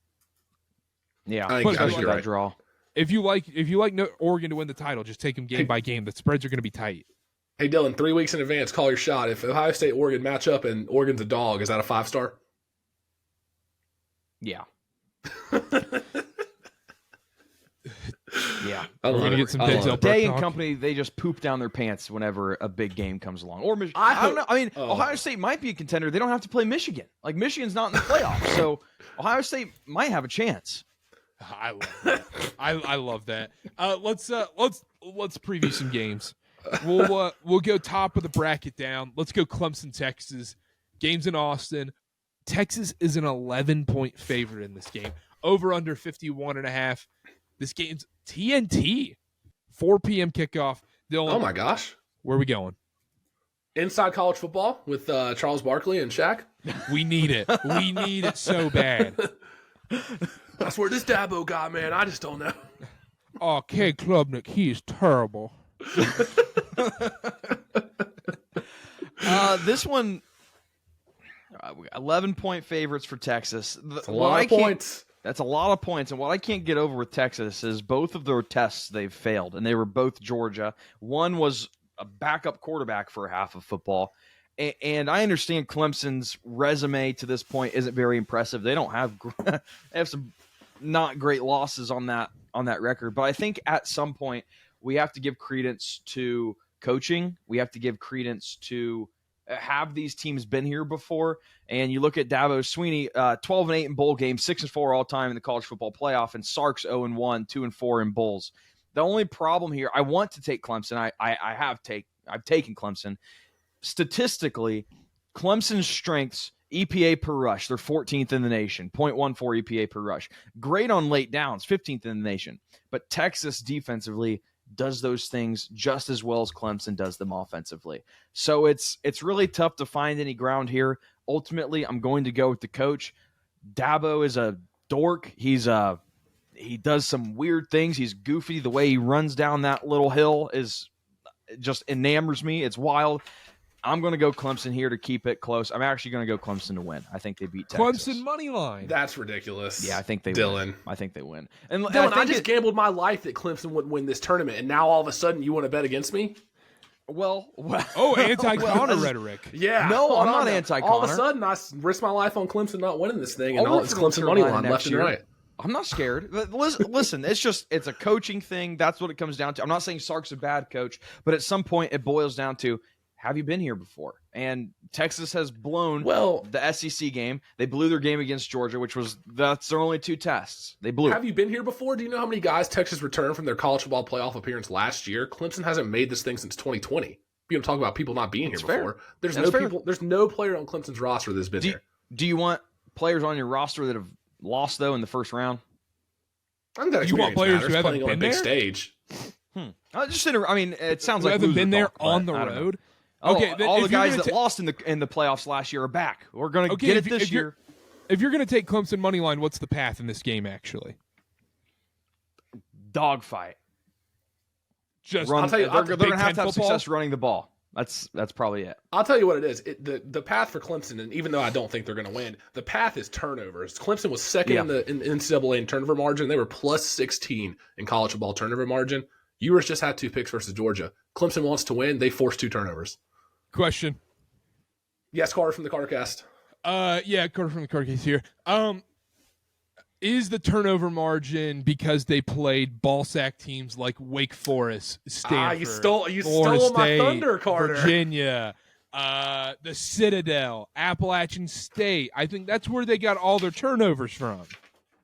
Speaker 1: Yeah,
Speaker 3: I think
Speaker 1: especially that
Speaker 3: right.
Speaker 1: draw.
Speaker 2: If you like Oregon to win the title, just take them game by game. The spreads are going to be tight.
Speaker 3: Hey, Dylan, 3 weeks in advance, call your shot. If Ohio State, Oregon match up and Oregon's a dog, is that a 5-star?
Speaker 1: Yeah. Yeah.
Speaker 2: We're going to get some Denzel
Speaker 1: Day and company, they just poop down their pants whenever a big game comes along. Or Michigan. I don't know. I mean, Ohio State might be a contender. They don't have to play Michigan. Like, Michigan's not in the playoffs. So Ohio State might have a chance.
Speaker 2: I love that. I love that. Let's preview some games. We'll go top of the bracket down. Let's go Clemson, Texas. Games in Austin. Texas is an 11-point favorite in this game. Over under 51.5. This game's TNT. 4 p.m. kickoff. Dylan,
Speaker 3: oh my gosh.
Speaker 2: Where are we going?
Speaker 3: Inside college football with Charles Barkley and Shaq.
Speaker 2: We need it. We need it so bad.
Speaker 3: I swear this Dabo guy, man, I just don't know.
Speaker 2: Oh, K. Klubnik, he is terrible.
Speaker 1: This one, 11-point favorites for Texas.
Speaker 3: That's a lot of points.
Speaker 1: That's a lot of points. And what I can't get over with Texas is both of their tests they've failed, and they were both Georgia. One was a backup quarterback for half of football. And I understand Clemson's resume to this point isn't very impressive. They don't have they have some not great losses on that record. But I think at some point we have to give credence to coaching. We have to give credence to have these teams been here before. And you look at Dabo Swinney, 12-8 in bowl games, 6-4 all time in the college football playoff, and Sark's 0-1, 2-4 in bowls. The only problem here, I want to take Clemson. I've taken Clemson. Statistically, Clemson's strengths, EPA per rush, they're 14th in the nation, 0.14 EPA per rush. Great on late downs, 15th in the nation. But Texas defensively does those things just as well as Clemson does them offensively. So it's really tough to find any ground here. Ultimately, I'm going to go with the coach. Dabo is a dork. He's a he does some weird things. He's goofy. The way he runs down that little hill just enamors me. It's wild. I'm going to go Clemson here to keep it close. I'm actually going to go Clemson to win. I think they beat Texas.
Speaker 2: Clemson money line.
Speaker 3: That's ridiculous.
Speaker 1: Yeah, I think they
Speaker 3: Dylan.
Speaker 1: win. I think they win. And
Speaker 3: Dylan, I just gambled my life that Clemson would win this tournament, and now all of a sudden you want to bet against me?
Speaker 1: Well,
Speaker 2: anti-Connor rhetoric.
Speaker 3: Yeah.
Speaker 1: No, I'm not anti-Connor.
Speaker 3: All of a sudden, I risked my life on Clemson not winning this thing, and all it's Clemson money line left and right.
Speaker 1: I'm not scared. Listen, it's a coaching thing. That's what it comes down to. I'm not saying Sark's a bad coach, but at some point it boils down to, have you been here before? And Texas has blown the SEC game. They blew their game against Georgia, that's their only 2 tests. They blew.
Speaker 3: Have you been here before? Do you know how many guys Texas returned from their college football playoff appearance last year? Clemson hasn't made this thing since 2020. You know, talk about people not being here before. There's no player on Clemson's roster that's been here.
Speaker 1: Do you want players on your roster that have lost though in the first round?
Speaker 3: I think that
Speaker 2: you want players who haven't been
Speaker 3: on a big stage.
Speaker 1: It sounds like
Speaker 2: haven't been there on the road.
Speaker 1: Okay, all the guys that lost in the playoffs last year are back. We're going to get it this year.
Speaker 2: If you're going to take Clemson money line, what's the path in this game? Actually,
Speaker 1: dogfight.
Speaker 2: Just
Speaker 1: they're going to have success running the ball. That's probably it.
Speaker 3: I'll tell you what it is. The path for Clemson, and even though I don't think they're going to win, the path is turnovers. Clemson was second in the NCAA in turnover margin. They were plus 16 in college football turnover margin. Ewers just had 2 picks versus Georgia. Clemson wants to win. They forced 2 turnovers.
Speaker 2: Question.
Speaker 3: Yes, Karter from the KarterKast.
Speaker 2: Karter from the KarterKast here. Is the turnover margin because they played ball sack teams like Wake Forest, Stanford,
Speaker 3: you stole
Speaker 2: State,
Speaker 3: my thunder, Karter.
Speaker 2: Virginia, the Citadel, Appalachian State? I think that's where they got all their turnovers from.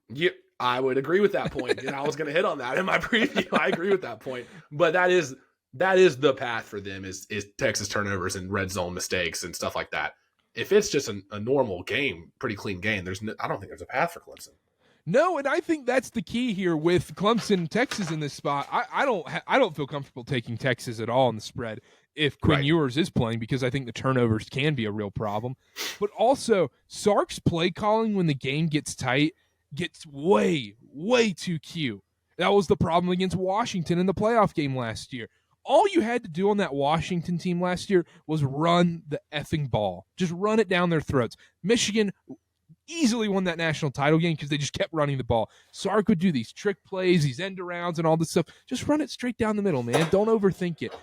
Speaker 3: Yeah, I would agree with that point, and I was going to hit on that in my preview. I agree with that point, but that is the path for them is Texas turnovers and red zone mistakes and stuff like that. If it's just a normal game, pretty clean game, I don't think there's a path for Clemson.
Speaker 2: No, and I think that's the key here with Clemson, Texas in this spot. I don't feel comfortable taking Texas at all in the spread if Quinn Ewers is playing, because I think the turnovers can be a real problem. But also, Sark's play calling when the game gets tight gets way, way too cute. That was the problem against Washington in the playoff game last year. All you had to do on that Washington team last year was run the effing ball. Just run it down their throats. Michigan easily won that national title game because they just kept running the ball. Sark would do these trick plays, these end arounds, and all this stuff. Just run it straight down the middle, man. Don't overthink it.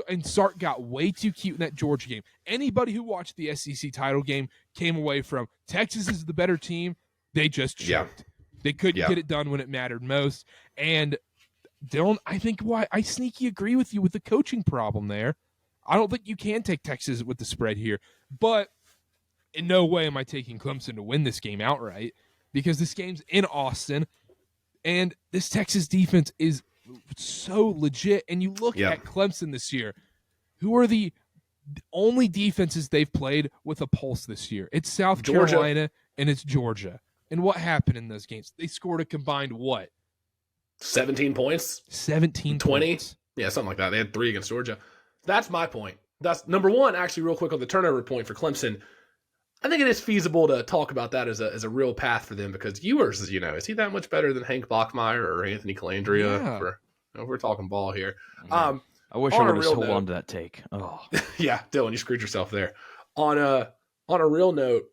Speaker 2: And Sark got way too cute in that Georgia game. Anybody who watched the SEC title game came away from Texas is the better team. They just choked. They couldn't get it done when it mattered most. And Dylan, I think why I sneaky agree with you with the coaching problem there. I don't think you can take Texas with the spread here, but in no way am I taking Clemson to win this game outright, because this game's in Austin and this Texas defense is so legit. And you look at Clemson this year, who are the only defenses they've played with a pulse this year? It's South Carolina and it's Georgia. And what happened in those games? They scored a combined what?
Speaker 3: 17 points?
Speaker 2: 17
Speaker 3: 20?
Speaker 2: points.
Speaker 3: Yeah, something like that. They had 3 against Georgia. That's my point. That's number one, actually, real quick on the turnover point for Clemson. I think it is feasible to talk about that as a real path for them, because Ewers, is he that much better than Hank Bachmeier or Anthony Calandria?
Speaker 2: Yeah.
Speaker 3: We're talking ball here.
Speaker 1: I wish I would have held on to that take. Oh,
Speaker 3: yeah, Dylan, you screwed yourself there. On a real note,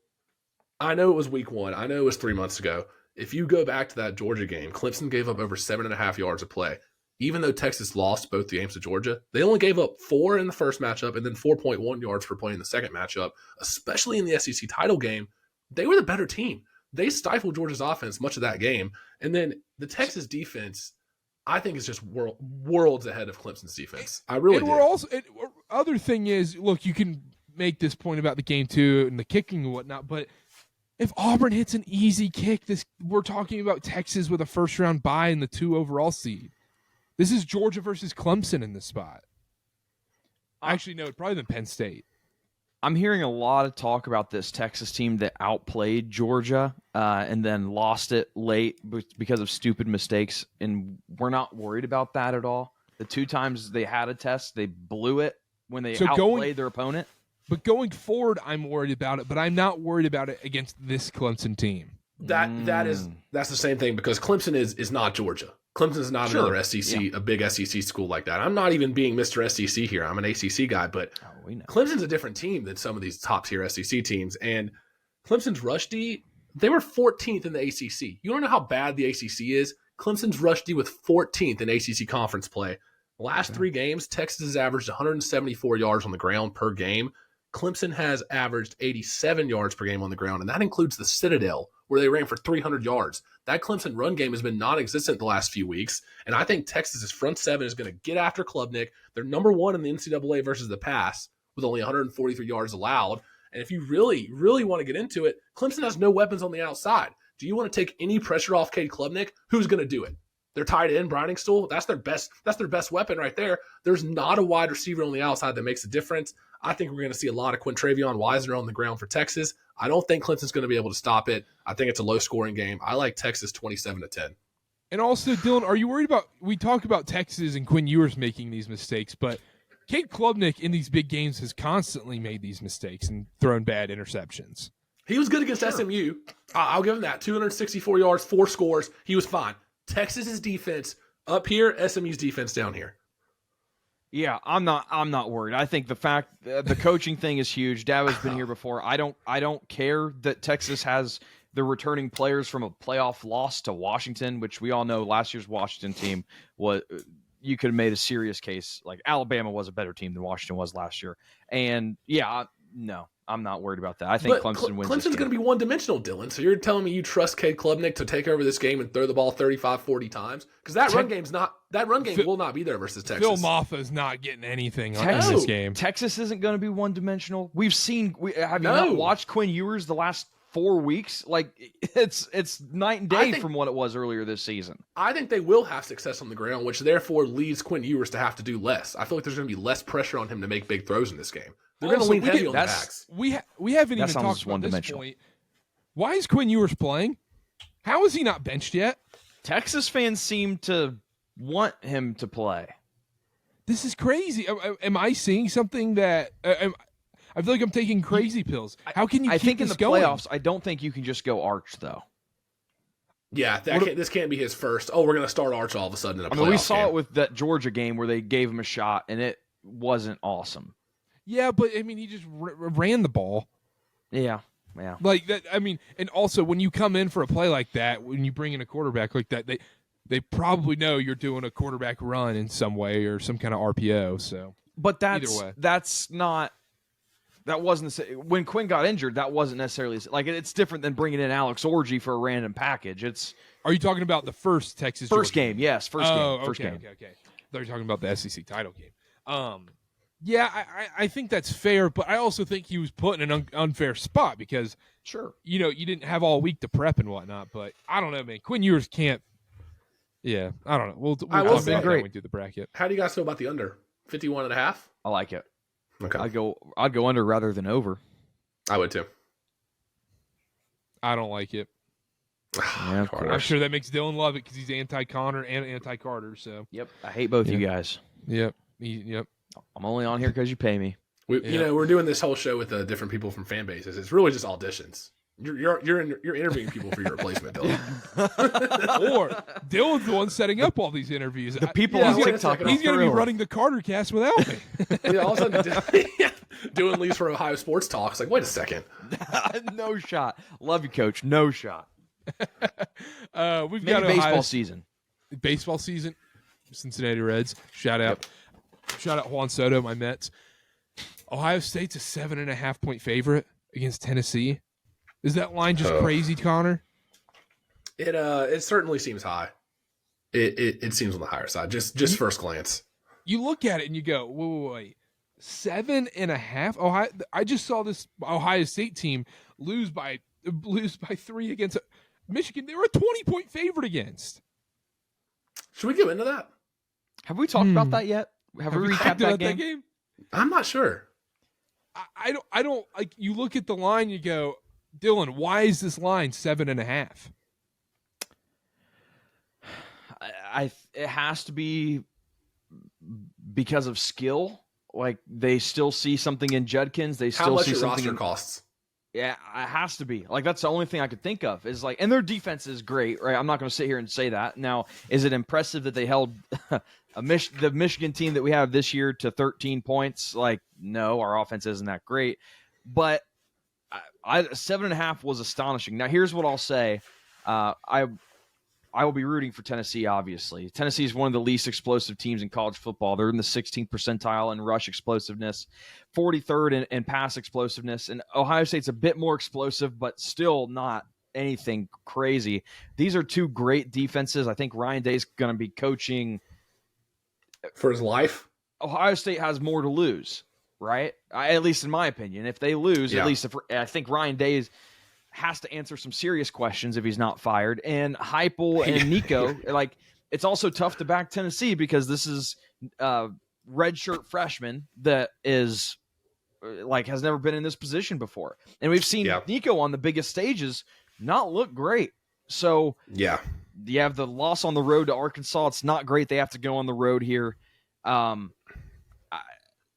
Speaker 3: I know it was week 1. I know it was 3 months ago. If you go back to that Georgia game, Clemson gave up over 7.5 yards of play. Even though Texas lost both the games to Georgia, they only gave up 4 in the first matchup and then 4.1 yards per play in the second matchup. Especially in the SEC title game, they were the better team. They stifled Georgia's offense much of that game. And then the Texas defense, I think, is just worlds ahead of Clemson's defense. I really do.
Speaker 2: Other thing is, look, you can make this point about the game too and the kicking and whatnot, but if Auburn hits an easy kick, we're talking about Texas with a first-round bye and the 2 overall seed. This is Georgia versus Clemson in this spot. Actually, no, probably than Penn State.
Speaker 1: I'm hearing a lot of talk about this Texas team that outplayed Georgia and then lost it late because of stupid mistakes, and we're not worried about that at all. The 2 times they had a test, they blew it when they outplayed their opponent.
Speaker 2: But going forward, I'm worried about it, but I'm not worried about it against this Clemson team.
Speaker 3: That's the same thing because Clemson is not Georgia. Clemson is not another SEC, a big SEC school like that. I'm not even being Mr. SEC here. I'm an ACC guy, but
Speaker 1: we know.
Speaker 3: Clemson's a different team than some of these top tier SEC teams. And Clemson's rush D, they were 14th in the ACC. You don't know how bad the ACC is? Clemson's rush D with 14th in ACC conference play. Last 3 games, Texas has averaged 174 yards on the ground per game. Clemson has averaged 87 yards per game on the ground, and that includes the Citadel, where they ran for 300 yards. That Clemson run game has been non-existent the last few weeks, and I think Texas's front seven is going to get after Klubnik. They're number 1 in the NCAA versus the pass with only 143 yards allowed. And if you really, really want to get into it, Clemson has no weapons on the outside. Do you want to take any pressure off Cade Klubnik? Who's going to do it? Their tight end, Briningstool, that's their best weapon right there. There's not a wide receiver on the outside that makes a difference. I think we're going to see a lot of Quintravion Wisener on the ground for Texas. I don't think Clemson's going to be able to stop it. I think it's a low-scoring game. I like Texas 27-10.
Speaker 2: And also, Dylan, are you worried about – we talk about Texas and Quinn Ewers making these mistakes, but Cade Klubnik in these big games has constantly made these mistakes and thrown bad interceptions.
Speaker 3: He was good against SMU. I'll give him that. 264 yards, 4 scores. He was fine. Texas's defense up here, SMU's defense down here.
Speaker 1: Yeah, I'm not worried. I think the coaching thing is huge. Dabo's been here before. I don't care that Texas has the returning players from a playoff loss to Washington, which we all know last year's Washington team was. You could have made a serious case. Like Alabama was a better team than Washington was last year. And yeah, no, I'm not worried about that. I think Clemson wins.
Speaker 3: Clemson's going to be one-dimensional, Dylan. So you're telling me you trust Cade Klubnik to take over this game and throw the ball 35, 40 times? Because that run game will not be there versus Texas.
Speaker 2: Phil Maffa's not getting anything in this game.
Speaker 1: Texas isn't going to be one-dimensional. Have you not watched Quinn Ewers the last 4 weeks? Like it's night and day from what it was earlier this season.
Speaker 3: I think they will have success on the ground, which therefore leads Quinn Ewers to have to do less. I feel like there's going to be less pressure on him to make big throws in this game. They're going to lean heavy on the backs.
Speaker 2: We haven't even talked about this point. Why is Quinn Ewers playing? How is he not benched yet?
Speaker 1: Texas fans seem to want him to play.
Speaker 2: This is crazy. Am I seeing something that I feel like I'm taking crazy pills? How can you keep
Speaker 1: think
Speaker 2: this
Speaker 1: in the
Speaker 2: going?
Speaker 1: playoffs, I don't think you can just go Arch, though.
Speaker 3: Yeah, this can't be his first. Oh, we're going to start Arch all of a sudden in a playoff
Speaker 1: we saw
Speaker 3: game.
Speaker 1: it with that Georgia game where they gave him a shot, and it wasn't awesome.
Speaker 2: Yeah, but, I mean, he just ran the ball.
Speaker 1: Yeah.
Speaker 2: Like, that. I mean, and also, when you come in for a play like that, when you bring in a quarterback like that, they probably know you're doing a quarterback run in some way or some kind of RPO. So,
Speaker 1: but
Speaker 2: either way.
Speaker 1: That's not – that wasn't – when Quinn got injured, that wasn't necessarily – like, it's different than bringing in Alex Orji for a random package.
Speaker 2: Are you talking about the first Texas
Speaker 1: First game, yes. First game.
Speaker 2: Okay. I thought you were talking about the SEC title game. Yeah, I think that's fair, but I also think he was put in an unfair spot because, you didn't have all week to prep and whatnot. But I don't know, man. Quinn Ewers can't. Yeah, I don't know. We'll talk about that when we do the bracket.
Speaker 3: How do you guys feel about the under 51.5?
Speaker 1: I like it.
Speaker 3: Okay,
Speaker 1: I'd go under rather than over.
Speaker 3: I would too.
Speaker 2: I don't like it.
Speaker 1: Yeah, of course.
Speaker 2: I'm sure that makes Dylan love it because he's anti-Connor and anti-Carter. So
Speaker 1: yep, I hate both you guys.
Speaker 2: Yep. Yep.
Speaker 1: I'm only on here because you pay me.
Speaker 3: We're doing this whole show with different people from fan bases. It's really just auditions. You're interviewing people for your replacement, Dylan.
Speaker 2: Or Dylan's the one setting up all these interviews.
Speaker 1: The people on TikTok.
Speaker 2: He's going to be running the KarterKast without me.
Speaker 3: Yeah, all of a sudden, Dylan leaves for Ohio Sports Talk. It's like, wait a second.
Speaker 1: No shot. Love you, Coach. No shot.
Speaker 2: We've
Speaker 1: Maybe
Speaker 2: got
Speaker 1: baseball season.
Speaker 2: Baseball season. Cincinnati Reds. Shout out. Shout out Juan Soto, my Mets. Ohio State's a 7.5 point favorite against Tennessee. Is that line just crazy, Connor?
Speaker 3: It certainly seems high. It seems on the higher side. Just first glance.
Speaker 2: You look at it and you go, wait. 7.5? Ohio. I just saw this Ohio State team lose by 3 against Michigan. They were a 20-point favorite against.
Speaker 3: Should we go into that?
Speaker 1: Have we talked about that yet? Have we recapped that game?
Speaker 3: I'm not sure.
Speaker 2: I don't like. You look at the line, you go, Dylan, why is this line 7.5?
Speaker 1: It has to be because of skill. Like they still see something in Judkins. They still see something.
Speaker 3: How much your roster costs?
Speaker 1: Yeah, it has to be. Like, that's the only thing I could think of is like, and their defense is great, right? I'm not going to sit here and say that. Now, is it impressive that they held the Michigan team that we have this year to 13 points? Like, no, our offense isn't that great. But 7.5 was astonishing. Now, here's what I'll say. I will be rooting for Tennessee, obviously. Tennessee is one of the least explosive teams in college football. They're in the 16th percentile in rush explosiveness, 43rd in pass explosiveness. And Ohio State's a bit more explosive, but still not anything crazy. These are two great defenses. I think Ryan Day's going to be coaching.
Speaker 3: For his life?
Speaker 1: Ohio State has more to lose, right? At least in my opinion. If they lose, at least I think Ryan Day has to answer some serious questions if he's not fired. And Heupel and Nico, like, it's also tough to back Tennessee because this is redshirt freshman that is like has never been in this position before, and we've seen Nico on the biggest stages not look great. So you have the loss on the road to Arkansas. It's not great. They have to go on the road here. I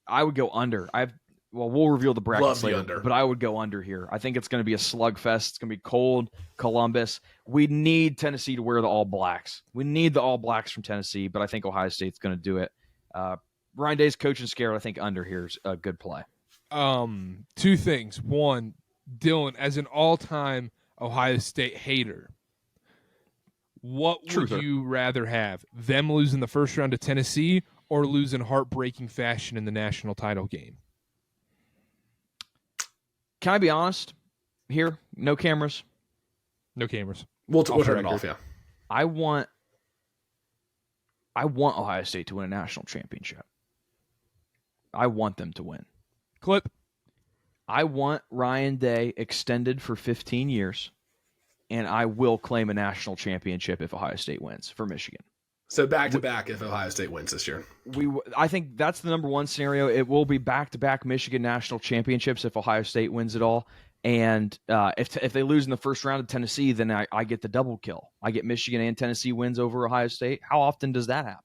Speaker 1: would go under. We'll reveal the brackets later, but I would go under here. I think it's going to be a slugfest. It's going to be cold. Columbus. We need Tennessee to wear the All Blacks. We need the All Blacks from Tennessee, but I think Ohio State's going to do it. Ryan Day's coaching scared. I think under here is a good play.
Speaker 2: Two things. One, Dylan, as an all-time Ohio State hater, what would you rather have? Them lose in the first round to Tennessee or lose in heartbreaking fashion in the national title game?
Speaker 1: Can I be honest here? No cameras.
Speaker 2: No cameras.
Speaker 3: We'll turn it off, yeah.
Speaker 1: I want Ohio State to win a national championship. I want them to win.
Speaker 2: Clip.
Speaker 1: I want Ryan Day extended for 15 years, and I will claim a national championship if Ohio State wins for Michigan.
Speaker 3: So back-to-back if Ohio State wins this year.
Speaker 1: I think that's the number one scenario. It will be back-to-back Michigan national championships if Ohio State wins it all. And if they lose in the first round of Tennessee, then I get the double kill. I get Michigan and Tennessee wins over Ohio State. How often does that happen?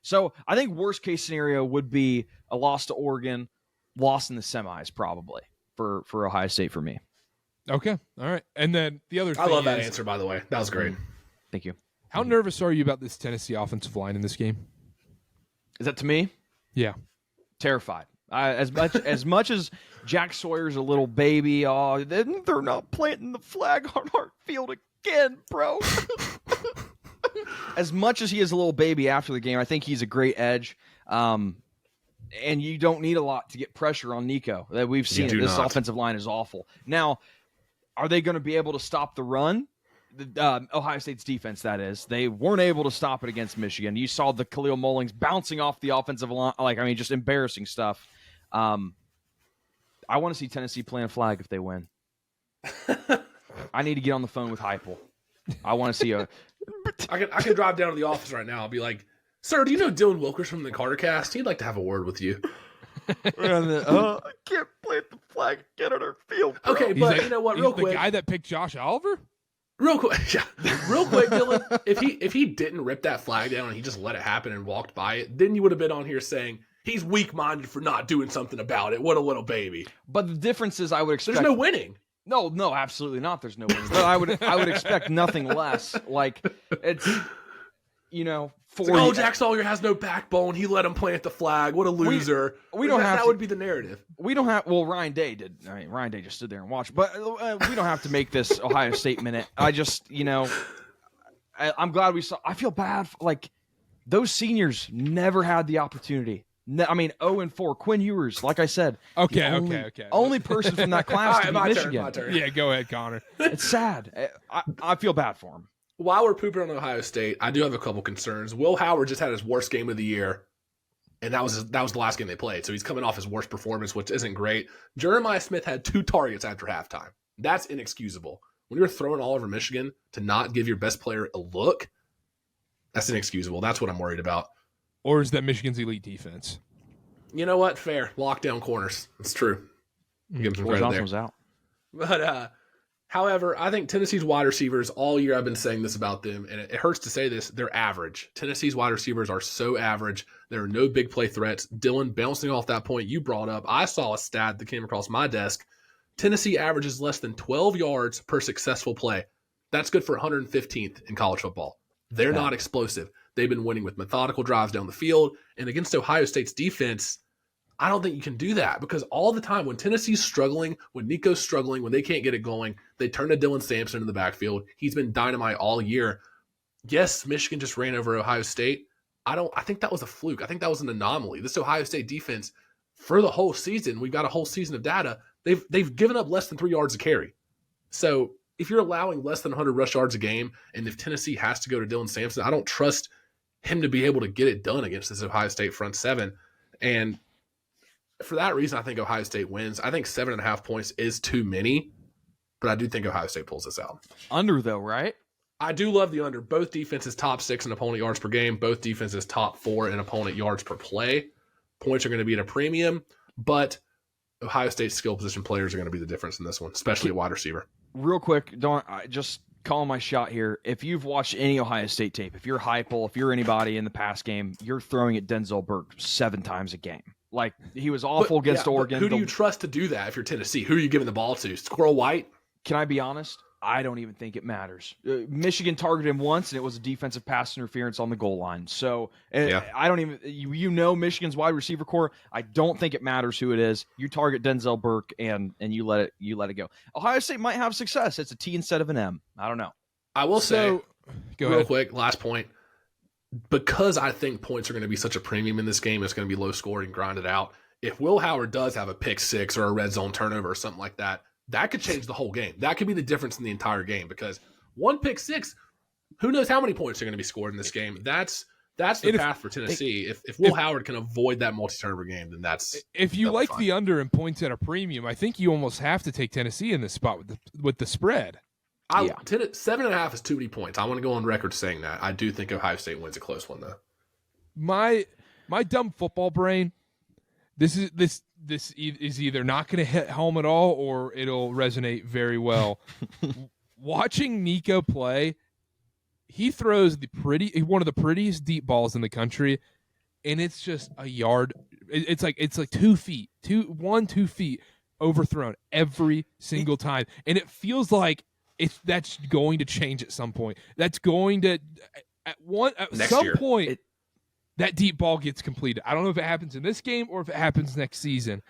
Speaker 1: So I think worst-case scenario would be a loss to Oregon, loss in the semis probably for Ohio State for me.
Speaker 2: Okay. All right. And then the other thing
Speaker 3: I love that answer, by the way. That was great.
Speaker 1: Thank you.
Speaker 2: How nervous are you about this Tennessee offensive line in this game?
Speaker 1: Is that to me?
Speaker 2: Yeah.
Speaker 1: Terrified. As much as Jack Sawyer's a little baby, they're not planting the flag on our field again, bro. As much as he is a little baby after the game, I think he's a great edge. And you don't need a lot to get pressure on Nico. That we've seen it. This offensive line is awful. Now, are they going to be able to stop the run? Ohio State's defense, that is. They weren't able to stop it against Michigan. You saw the Khalil Mullings bouncing off the offensive line. Just embarrassing stuff. I want to see Tennessee plant a flag if they win. I need to get on the phone with Heupel. I want to see
Speaker 3: I could drive down to the office right now. I'll be like, sir, do you know Dylan Wilkerson from the KarterKast? He'd like to have a word with you.
Speaker 1: I can't plant the flag again on our field, bro.
Speaker 3: Okay, but you know what? Real quick.
Speaker 2: The guy that picked Josh Oliver?
Speaker 3: Real quick, Dylan. If he didn't rip that flag down and he just let it happen and walked by it, then you would have been on here saying he's weak-minded for not doing something about it. What a little baby.
Speaker 1: But the difference is, I would expect
Speaker 3: there's no winning.
Speaker 1: No, absolutely not. There's no winning. I would expect nothing less. Like it's
Speaker 3: Jack Sawyer has no backbone. He let him plant the flag. What a loser.
Speaker 1: We don't have
Speaker 3: that would be the narrative.
Speaker 1: We don't have. Well, Ryan Day did. I mean, Ryan Day just stood there and watched. But we don't have to make this Ohio State minute. I just, I'm glad we saw. I feel bad. Like those seniors never had the opportunity. 0-4. Quinn Ewers, like I said.
Speaker 2: Okay.
Speaker 1: Only person from that class to beat Michigan.
Speaker 3: My turn.
Speaker 2: Yeah, go ahead, Connor.
Speaker 1: It's sad. I feel bad for him.
Speaker 3: While we're pooping on Ohio State, I do have a couple concerns. Will Howard just had his worst game of the year, and that was the last game they played. So he's coming off his worst performance, which isn't great. Jeremiah Smith had 2 targets after halftime. That's inexcusable. When you're throwing all over Michigan to not give your best player a look, that's inexcusable. That's what I'm worried about.
Speaker 2: Or is that Michigan's elite defense?
Speaker 3: You know what? Fair. Lockdown corners. It's true. Give him some credit there.
Speaker 1: Was out.
Speaker 3: But, however, I think Tennessee's wide receivers, all year I've been saying this about them, and it hurts to say this, they're average. Tennessee's wide receivers are so average. There are no big play threats. Dylan, bouncing off that point you brought up, I saw a stat that came across my desk. Tennessee averages less than 12 yards per successful play. That's good for 115th in college football. They're not explosive. They've been winning with methodical drives down the field. And against Ohio State's defense, I don't think you can do that because all the time when Tennessee's struggling, when Nico's struggling, when they can't get it going, they turn to Dylan Sampson in the backfield. He's been dynamite all year. Yes, Michigan just ran over Ohio State. I think that was a fluke. I think that was an anomaly. This Ohio State defense, for the whole season, we've got a whole season of data, they've given up less than 3 yards a carry. So if you're allowing less than 100 rush yards a game, and if Tennessee has to go to Dylan Sampson, I don't trust him to be able to get it done against this Ohio State front seven. And for that reason, I think Ohio State wins. I think 7.5 points is too many, but I do think Ohio State pulls this out.
Speaker 1: Under, though, right?
Speaker 3: I do love the under. Both defenses top 6 in opponent yards per game. Both defenses top 4 in opponent yards per play. Points are going to be at a premium, but Ohio State's skill position players are going to be the difference in this one, especially a wide receiver.
Speaker 1: Real quick, just calling my shot here. If you've watched any Ohio State tape, if you're Heupel, if you're anybody in the past game, you're throwing at Denzel Burke 7 times a game. Like, he was awful against Oregon.
Speaker 3: Who do you trust to do that if you're Tennessee? Who are you giving the ball to? Squirrel White?
Speaker 1: Can I be honest? I don't even think it matters. Michigan targeted him once, and it was a defensive pass interference on the goal line. So I don't even Michigan's wide receiver core. I don't think it matters who it is. You target Denzel Burke, and you let it go. Ohio State might have success. It's a T instead of an M. I don't know.
Speaker 3: I will say,
Speaker 2: go
Speaker 3: real
Speaker 2: ahead.
Speaker 3: quick, last point. Because I think points are going to be such a premium in this game, it's going to be low scored and grinded out. If Will Howard does have a pick 6 or a red zone turnover or something like that, that could change the whole game. That could be the difference in the entire game because one pick 6, who knows how many points are going to be scored in this game. That's the path for Tennessee. If Will Howard can avoid that multi-turnover game, then that's
Speaker 2: if you like the under and points at a premium, I think you almost have to take Tennessee in this spot with the spread.
Speaker 3: 7.5 is too many points. I want to go on record saying that. I do think Ohio State wins a close one though.
Speaker 2: My dumb football brain. This is either not going to hit home at all or it'll resonate very well. Watching Nico play, he throws one of the prettiest deep balls in the country, and it's just a yard. It's like 2 feet, 2 feet overthrown every single time, and it feels like that's going to change at some point. That's going to at some point. That deep ball gets completed. I don't know if it happens in this game or if it happens next season.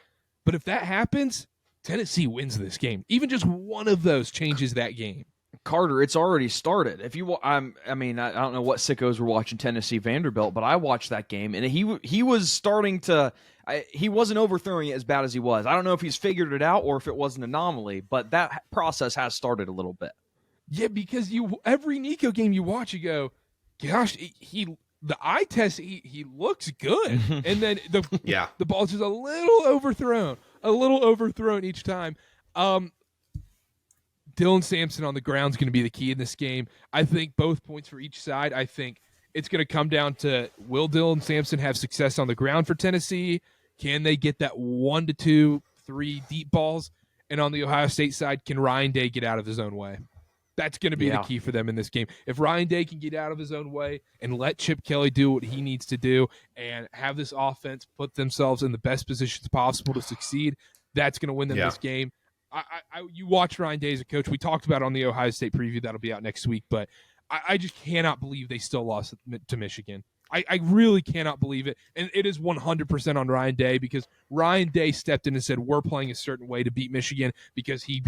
Speaker 2: But if that happens, Tennessee wins this game. Even just one of those changes that game.
Speaker 1: Karter, it's already started. If you, I don't know what sickos were watching Tennessee Vanderbilt, but I watched that game, and he was starting to. He wasn't overthrowing it as bad as he was. I don't know if he's figured it out or if it was an anomaly, but that process has started a little bit.
Speaker 2: Yeah, because every Nico game you watch, you go, gosh, the eye test, he looks good. And then the ball's just a little overthrown each time. Dylan Sampson on the ground is going to be the key in this game. I think both points for each side. I think it's going to come down to, will Dylan Sampson have success on the ground for Tennessee? Can they get that 1 to 2, 3 deep balls? And on the Ohio State side, can Ryan Day get out of his own way? That's going to be the key for them in this game. If Ryan Day can get out of his own way and let Chip Kelly do what he needs to do and have this offense put themselves in the best positions possible to succeed, that's going to win them this game. You watch Ryan Day as a coach. We talked about it on the Ohio State preview. That'll be out next week. But I just cannot believe they still lost to Michigan. I really cannot believe it. And it is 100% on Ryan Day because Ryan Day stepped in and said, we're playing a certain way to beat Michigan because he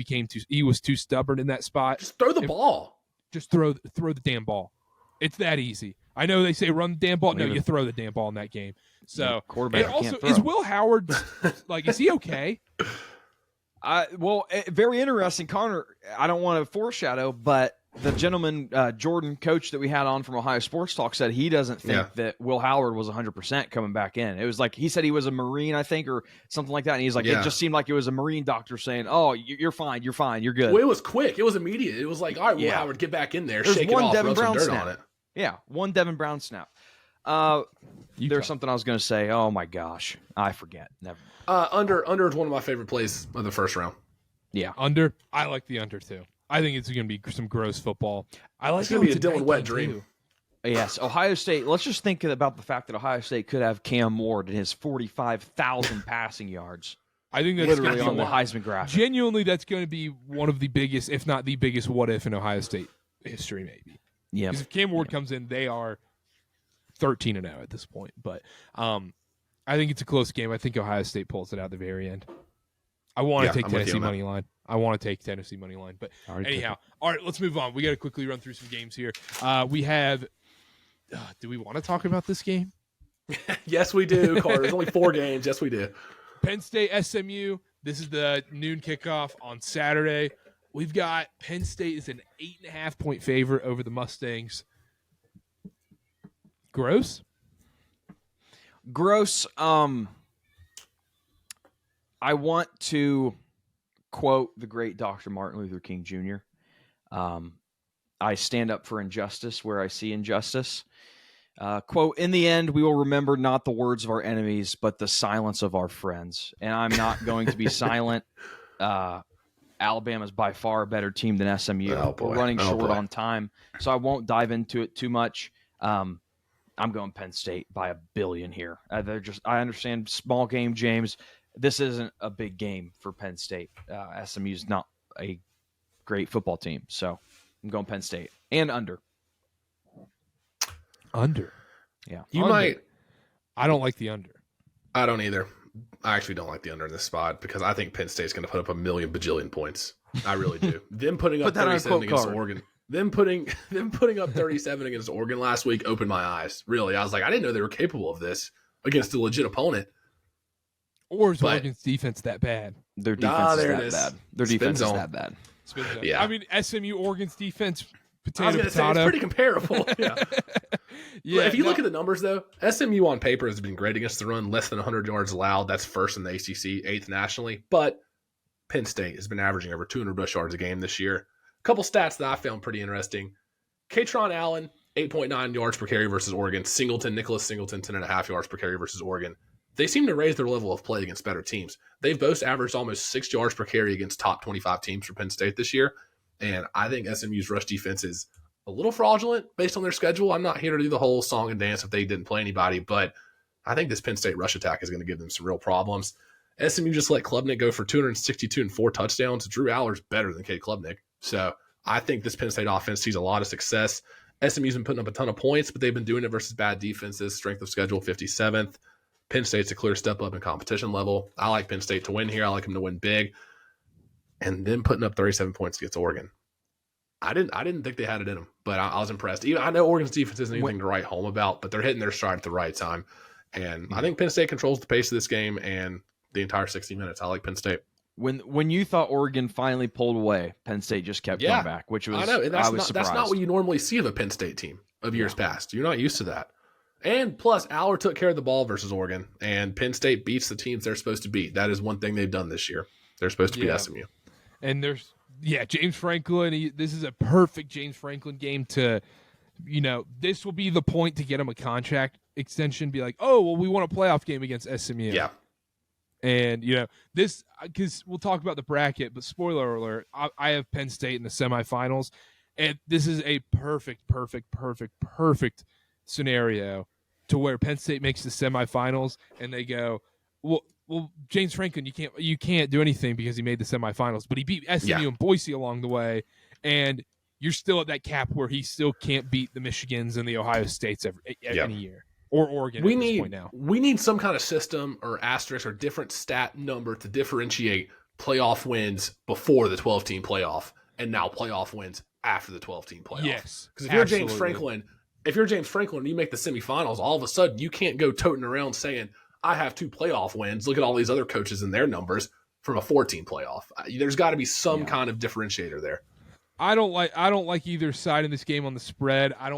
Speaker 2: was too stubborn in that spot.
Speaker 3: Just throw the ball.
Speaker 2: Just throw the damn ball. It's that easy. I know they say run the damn ball. No, you throw the damn ball in that game. So,
Speaker 1: quarterback
Speaker 2: and also,
Speaker 1: can't throw.
Speaker 2: is Will Howard, is he okay?
Speaker 1: Very interesting, Connor. I don't want to foreshadow, but the gentleman, Jordan, coach that we had on from Ohio Sports Talk, said he doesn't think that Will Howard was 100% coming back in. It was like he said he was a Marine, I think, or something like that. And he's like, it just seemed like it was a Marine doctor saying, "Oh, you're fine, you're good."
Speaker 3: Well, it was quick. It was immediate. It was like, all right, Will Howard, get back in there,
Speaker 1: There's
Speaker 3: shake it off,
Speaker 1: Devin
Speaker 3: rub some
Speaker 1: Brown
Speaker 3: dirt
Speaker 1: snap.
Speaker 3: on it.
Speaker 1: Yeah, one Devin Brown snap. There's something I was going to say. Oh my gosh, I forget. Never.
Speaker 3: Under is one of my favorite plays of the first round.
Speaker 1: Yeah,
Speaker 2: under. I like the under too. I think it's going to be some gross football. I like
Speaker 3: it's going to be a Dylan Wet dream.
Speaker 2: Too.
Speaker 1: Yes, Ohio State. Let's just think about the fact that Ohio State could have Cam Ward and his 45,000 passing yards.
Speaker 2: I think that's
Speaker 1: literally
Speaker 2: gonna
Speaker 1: on
Speaker 2: be
Speaker 1: the Heisman graphic.
Speaker 2: Genuinely, that's going to be one of the biggest, if not the biggest, what if in Ohio State history, maybe.
Speaker 1: Yeah.
Speaker 2: Because if Cam Ward comes in, they are 13-0 at this point. But I think it's a close game. I think Ohio State pulls it out at the very end. I want to take Tennessee money line. I want to take Tennessee money line. But anyhow, all right, let's move on. We got to quickly run through some games here. We have. Do we want to talk about this game?
Speaker 3: Yes, we do, Carter. There's only 4 games. Yes, we do.
Speaker 2: Penn State, SMU. This is the noon kickoff on Saturday. We've got Penn State is an 8.5-point favorite over the Mustangs. Gross.
Speaker 1: I want to quote the great Dr. Martin Luther King Jr. I stand up for injustice where I see injustice. Quote, in the end, we will remember not the words of our enemies, but the silence of our friends. And I'm not going to be silent. Alabama's by far a better team than SMU. We're running short on time, so I won't dive into it too much. I'm going Penn State by 1 billion here. I understand small game, James. This isn't a big game for Penn State. SMU's not a great football team, so I'm going Penn State and under.
Speaker 2: Under.
Speaker 1: Yeah.
Speaker 3: You
Speaker 2: under.
Speaker 3: might.
Speaker 2: I don't like the under.
Speaker 3: I don't either. I actually don't like the under in this spot because I think Penn State's going to put up 1 million bajillion points. I really do. Them putting up 37 against Oregon. Them putting up 37 against Oregon last week opened my eyes. Really. I was like, I didn't know they were capable of this against a legit opponent.
Speaker 2: Or is Oregon's defense that bad?
Speaker 1: Their defense is that bad. Their defense is that bad.
Speaker 2: Yeah. I mean, SMU, Oregon's defense,
Speaker 3: I was going to say, it's pretty comparable. Yeah.
Speaker 2: Yeah.
Speaker 3: If you look at the numbers, though, SMU on paper has been great against the run, less than 100 yards allowed. That's first in the ACC, 8th nationally. But Penn State has been averaging over 200 rush yards a game this year. A couple stats that I found pretty interesting. Katron Allen, 8.9 yards per carry versus Oregon. Nicholas Singleton, 10.5 yards per carry versus Oregon. They seem to raise their level of play against better teams. They've both averaged almost 6 yards per carry against top 25 teams for Penn State this year. And I think SMU's rush defense is a little fraudulent based on their schedule. I'm not here to do the whole song and dance if they didn't play anybody, but I think this Penn State rush attack is going to give them some real problems. SMU just let Klubnik go for 262 and 4 touchdowns. Drew Aller's better than Cade Klubnik. So I think this Penn State offense sees a lot of success. SMU's been putting up a ton of points, but they've been doing it versus bad defenses. Strength of schedule, 57th. Penn State's a clear step up in competition level. I like Penn State to win here. I like them to win big. And then putting up 37 points against Oregon. I didn't think they had it in them, but I was impressed. I know Oregon's defense isn't anything to write home about, but they're hitting their stride at the right time. And I think Penn State controls the pace of this game and the entire 60 minutes. I like Penn State.
Speaker 1: When you thought Oregon finally pulled away, Penn State just kept going back, which was
Speaker 3: I know.
Speaker 1: I was surprised.
Speaker 3: That's not what you normally see of a Penn State team of years past. You're not used to that. And plus, Aller took care of the ball versus Oregon, and Penn State beats the teams they're supposed to beat. That is one thing they've done this year. They're supposed to beat SMU.
Speaker 2: And there's James Franklin. This is a perfect James Franklin game to, this will be the point to get him a contract extension. Be like, oh, well, we won a playoff game against SMU.
Speaker 3: Yeah.
Speaker 2: And, this, because we'll talk about the bracket, but spoiler alert, I have Penn State in the semifinals. And this is a perfect scenario to where Penn State makes the semifinals and they go, well, James Franklin, you can't do anything because he made the semifinals, but he beat SMU and Boise along the way, and you're still at that cap where he still can't beat the Michigans and the Ohio States any year, or Oregon at this point now.
Speaker 3: We need some kind of system or asterisk or different stat number to differentiate playoff wins before the 12-team playoff and now playoff wins after the 12-team playoff.
Speaker 2: Yes,
Speaker 3: because if you're James Franklin and you make the semifinals, all of a sudden you can't go toting around saying, I have 2 playoff wins. Look at all these other coaches and their numbers from a 14 playoff. There's got to be some kind of differentiator there.
Speaker 2: I don't like either side in this game on the spread. I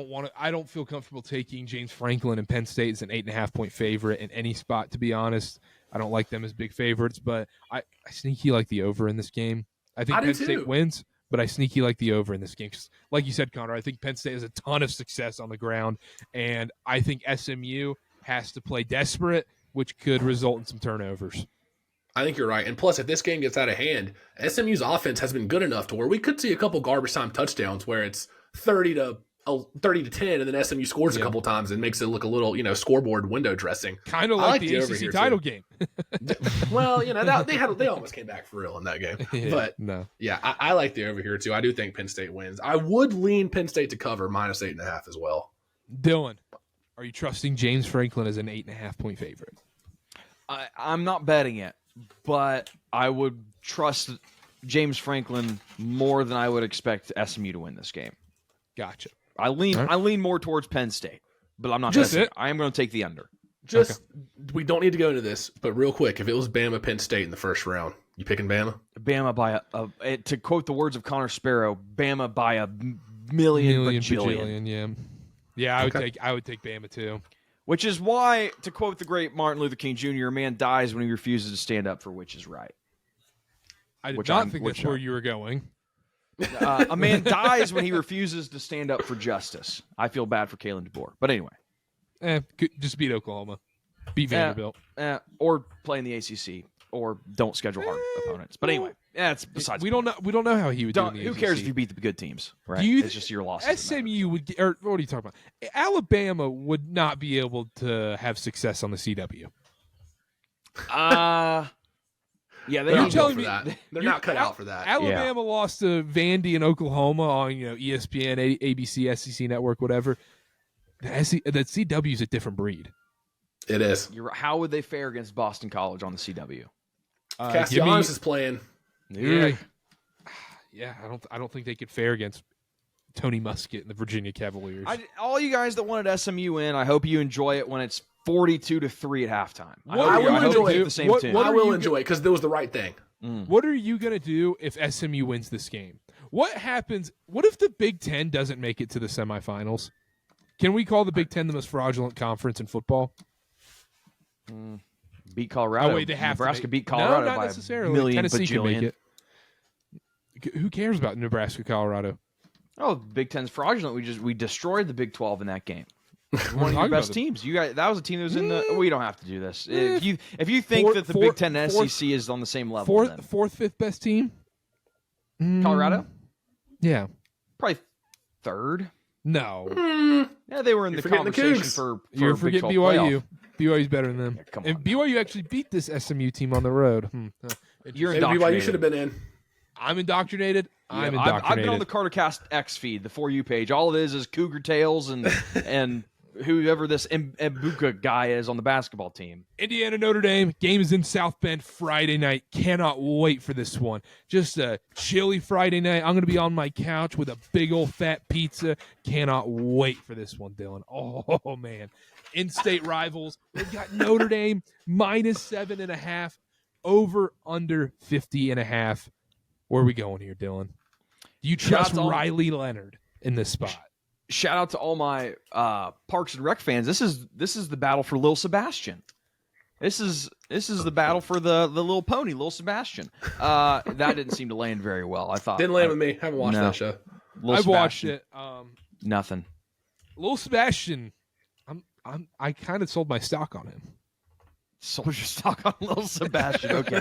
Speaker 2: don't feel comfortable taking James Franklin and Penn State as an 8.5-point favorite in any spot, to be honest. I don't like them as big favorites, but I sneaky like the over in this game. I think Penn State wins, but I sneaky like the over in this game. Like you said, Connor, I think Penn State has a ton of success on the ground, and I think SMU has to play desperate, which could result in some turnovers.
Speaker 3: I think you're right. And plus, if this game gets out of hand, SMU's offense has been good enough to where we could see a couple garbage time touchdowns where it's 30 to 30-10, and then SMU scores a couple times and makes it look a little, scoreboard window dressing.
Speaker 2: Kind of like the ACC title game.
Speaker 3: Well, they almost came back for real in that game. But I like the over here too. I do think Penn State wins. I would lean Penn State to cover -8.5 as well.
Speaker 2: Dylan, are you trusting James Franklin as an 8.5-point favorite?
Speaker 1: I'm not betting it, but I would trust James Franklin more than I would expect SMU to win this game.
Speaker 2: Gotcha.
Speaker 1: I lean more towards Penn State, but I'm not. I am going to take the under.
Speaker 3: We don't need to go into this, but real quick, if it was Bama Penn State in the first round, you picking Bama?
Speaker 1: Bama by to quote the words of Connor Sparrow, Bama by a million bajillion.
Speaker 2: Yeah, I would take Bama too.
Speaker 1: Which is why, to quote the great Martin Luther King Jr., a man dies when he refuses to stand up for which is right.
Speaker 2: I did not think that's where you were going.
Speaker 1: A man dies when he refuses to stand up for justice. I feel bad for Kalen DeBoer. But anyway.
Speaker 2: Just beat Oklahoma. Beat Vanderbilt.
Speaker 1: Or play in the ACC. Or don't schedule hard opponents. But anyway, it's besides.
Speaker 2: We don't know how he would do in the ACC.
Speaker 1: Who cares if you beat the good teams, right? It's just your loss.
Speaker 2: SMU would, or what are you talking about? Alabama would not be able to have success on the CW.
Speaker 1: Yeah,
Speaker 3: you're telling me that. They're not cut out for that.
Speaker 2: Alabama lost to Vandy and Oklahoma on ESPN, ABC, SEC Network, whatever. The CW is a different breed.
Speaker 3: It is.
Speaker 1: How would they fare against Boston College on the CW?
Speaker 3: Castellanos is playing.
Speaker 2: Yeah, I don't think they could fare against Tony Muskett and the Virginia Cavaliers.
Speaker 1: All you guys that wanted SMU in, I hope you enjoy it when it's 42-3 at halftime.
Speaker 3: I will enjoy it.
Speaker 1: The same team.
Speaker 3: I will enjoy it because it was the right thing.
Speaker 2: What are you going to do if SMU wins this game? What happens? What if the Big Ten doesn't make it to the semifinals? Can we call the Big Ten the most fraudulent conference in football?
Speaker 1: Beat Colorado.
Speaker 2: Oh, wait, they have
Speaker 1: Nebraska beat Colorado
Speaker 2: not
Speaker 1: by
Speaker 2: necessarily.
Speaker 1: a million
Speaker 2: Tennessee
Speaker 1: bajillion.
Speaker 2: can make it. Who cares about Nebraska, Colorado?
Speaker 1: Oh, Big Ten's fraudulent. We destroyed the Big 12 in that game. One of your best teams. You guys, that was a team that was in the. We don't have to do this. If you think that the Big Ten and SEC is on the same level,
Speaker 2: fourth, fifth best team,
Speaker 1: Colorado.
Speaker 2: Yeah,
Speaker 1: probably third.
Speaker 2: No.
Speaker 1: Yeah, they were in the conversation for
Speaker 2: You're
Speaker 1: Big
Speaker 2: forgetting
Speaker 1: 12
Speaker 2: BYU.
Speaker 1: playoff.
Speaker 2: BYU's better than them.
Speaker 1: Yeah, come
Speaker 2: and
Speaker 1: on.
Speaker 2: BYU actually beat this SMU team on the road.
Speaker 1: You're
Speaker 3: Maybe
Speaker 1: indoctrinated.
Speaker 3: BYU should have been in.
Speaker 2: I'm indoctrinated.
Speaker 1: I've been on the KarterKast X feed, the For You page. All it is Cougar Tales and whoever this Mbuka guy is on the basketball team.
Speaker 2: Indiana Notre Dame game is in South Bend Friday night. Cannot wait for this one. Just a chilly Friday night. I'm going to be on my couch with a big old fat pizza. Cannot wait for this one, Dylan. Oh man, in-state rivals. We've got Notre Dame -7.5, over under 50.5. Where are we going here, Dylan? Do you trust Riley Leonard in this spot?
Speaker 1: Shout out to all my Parks and Rec fans. This is the battle for Lil Sebastian. This is the battle for the little pony, Lil Sebastian. That didn't seem to land very well. I thought
Speaker 3: Didn't land with me. Haven't watched that show.
Speaker 2: I've watched it.
Speaker 1: Nothing.
Speaker 2: Lil Sebastian. I kind of sold my stock on him.
Speaker 1: Sold your stock on Lil Sebastian. Okay.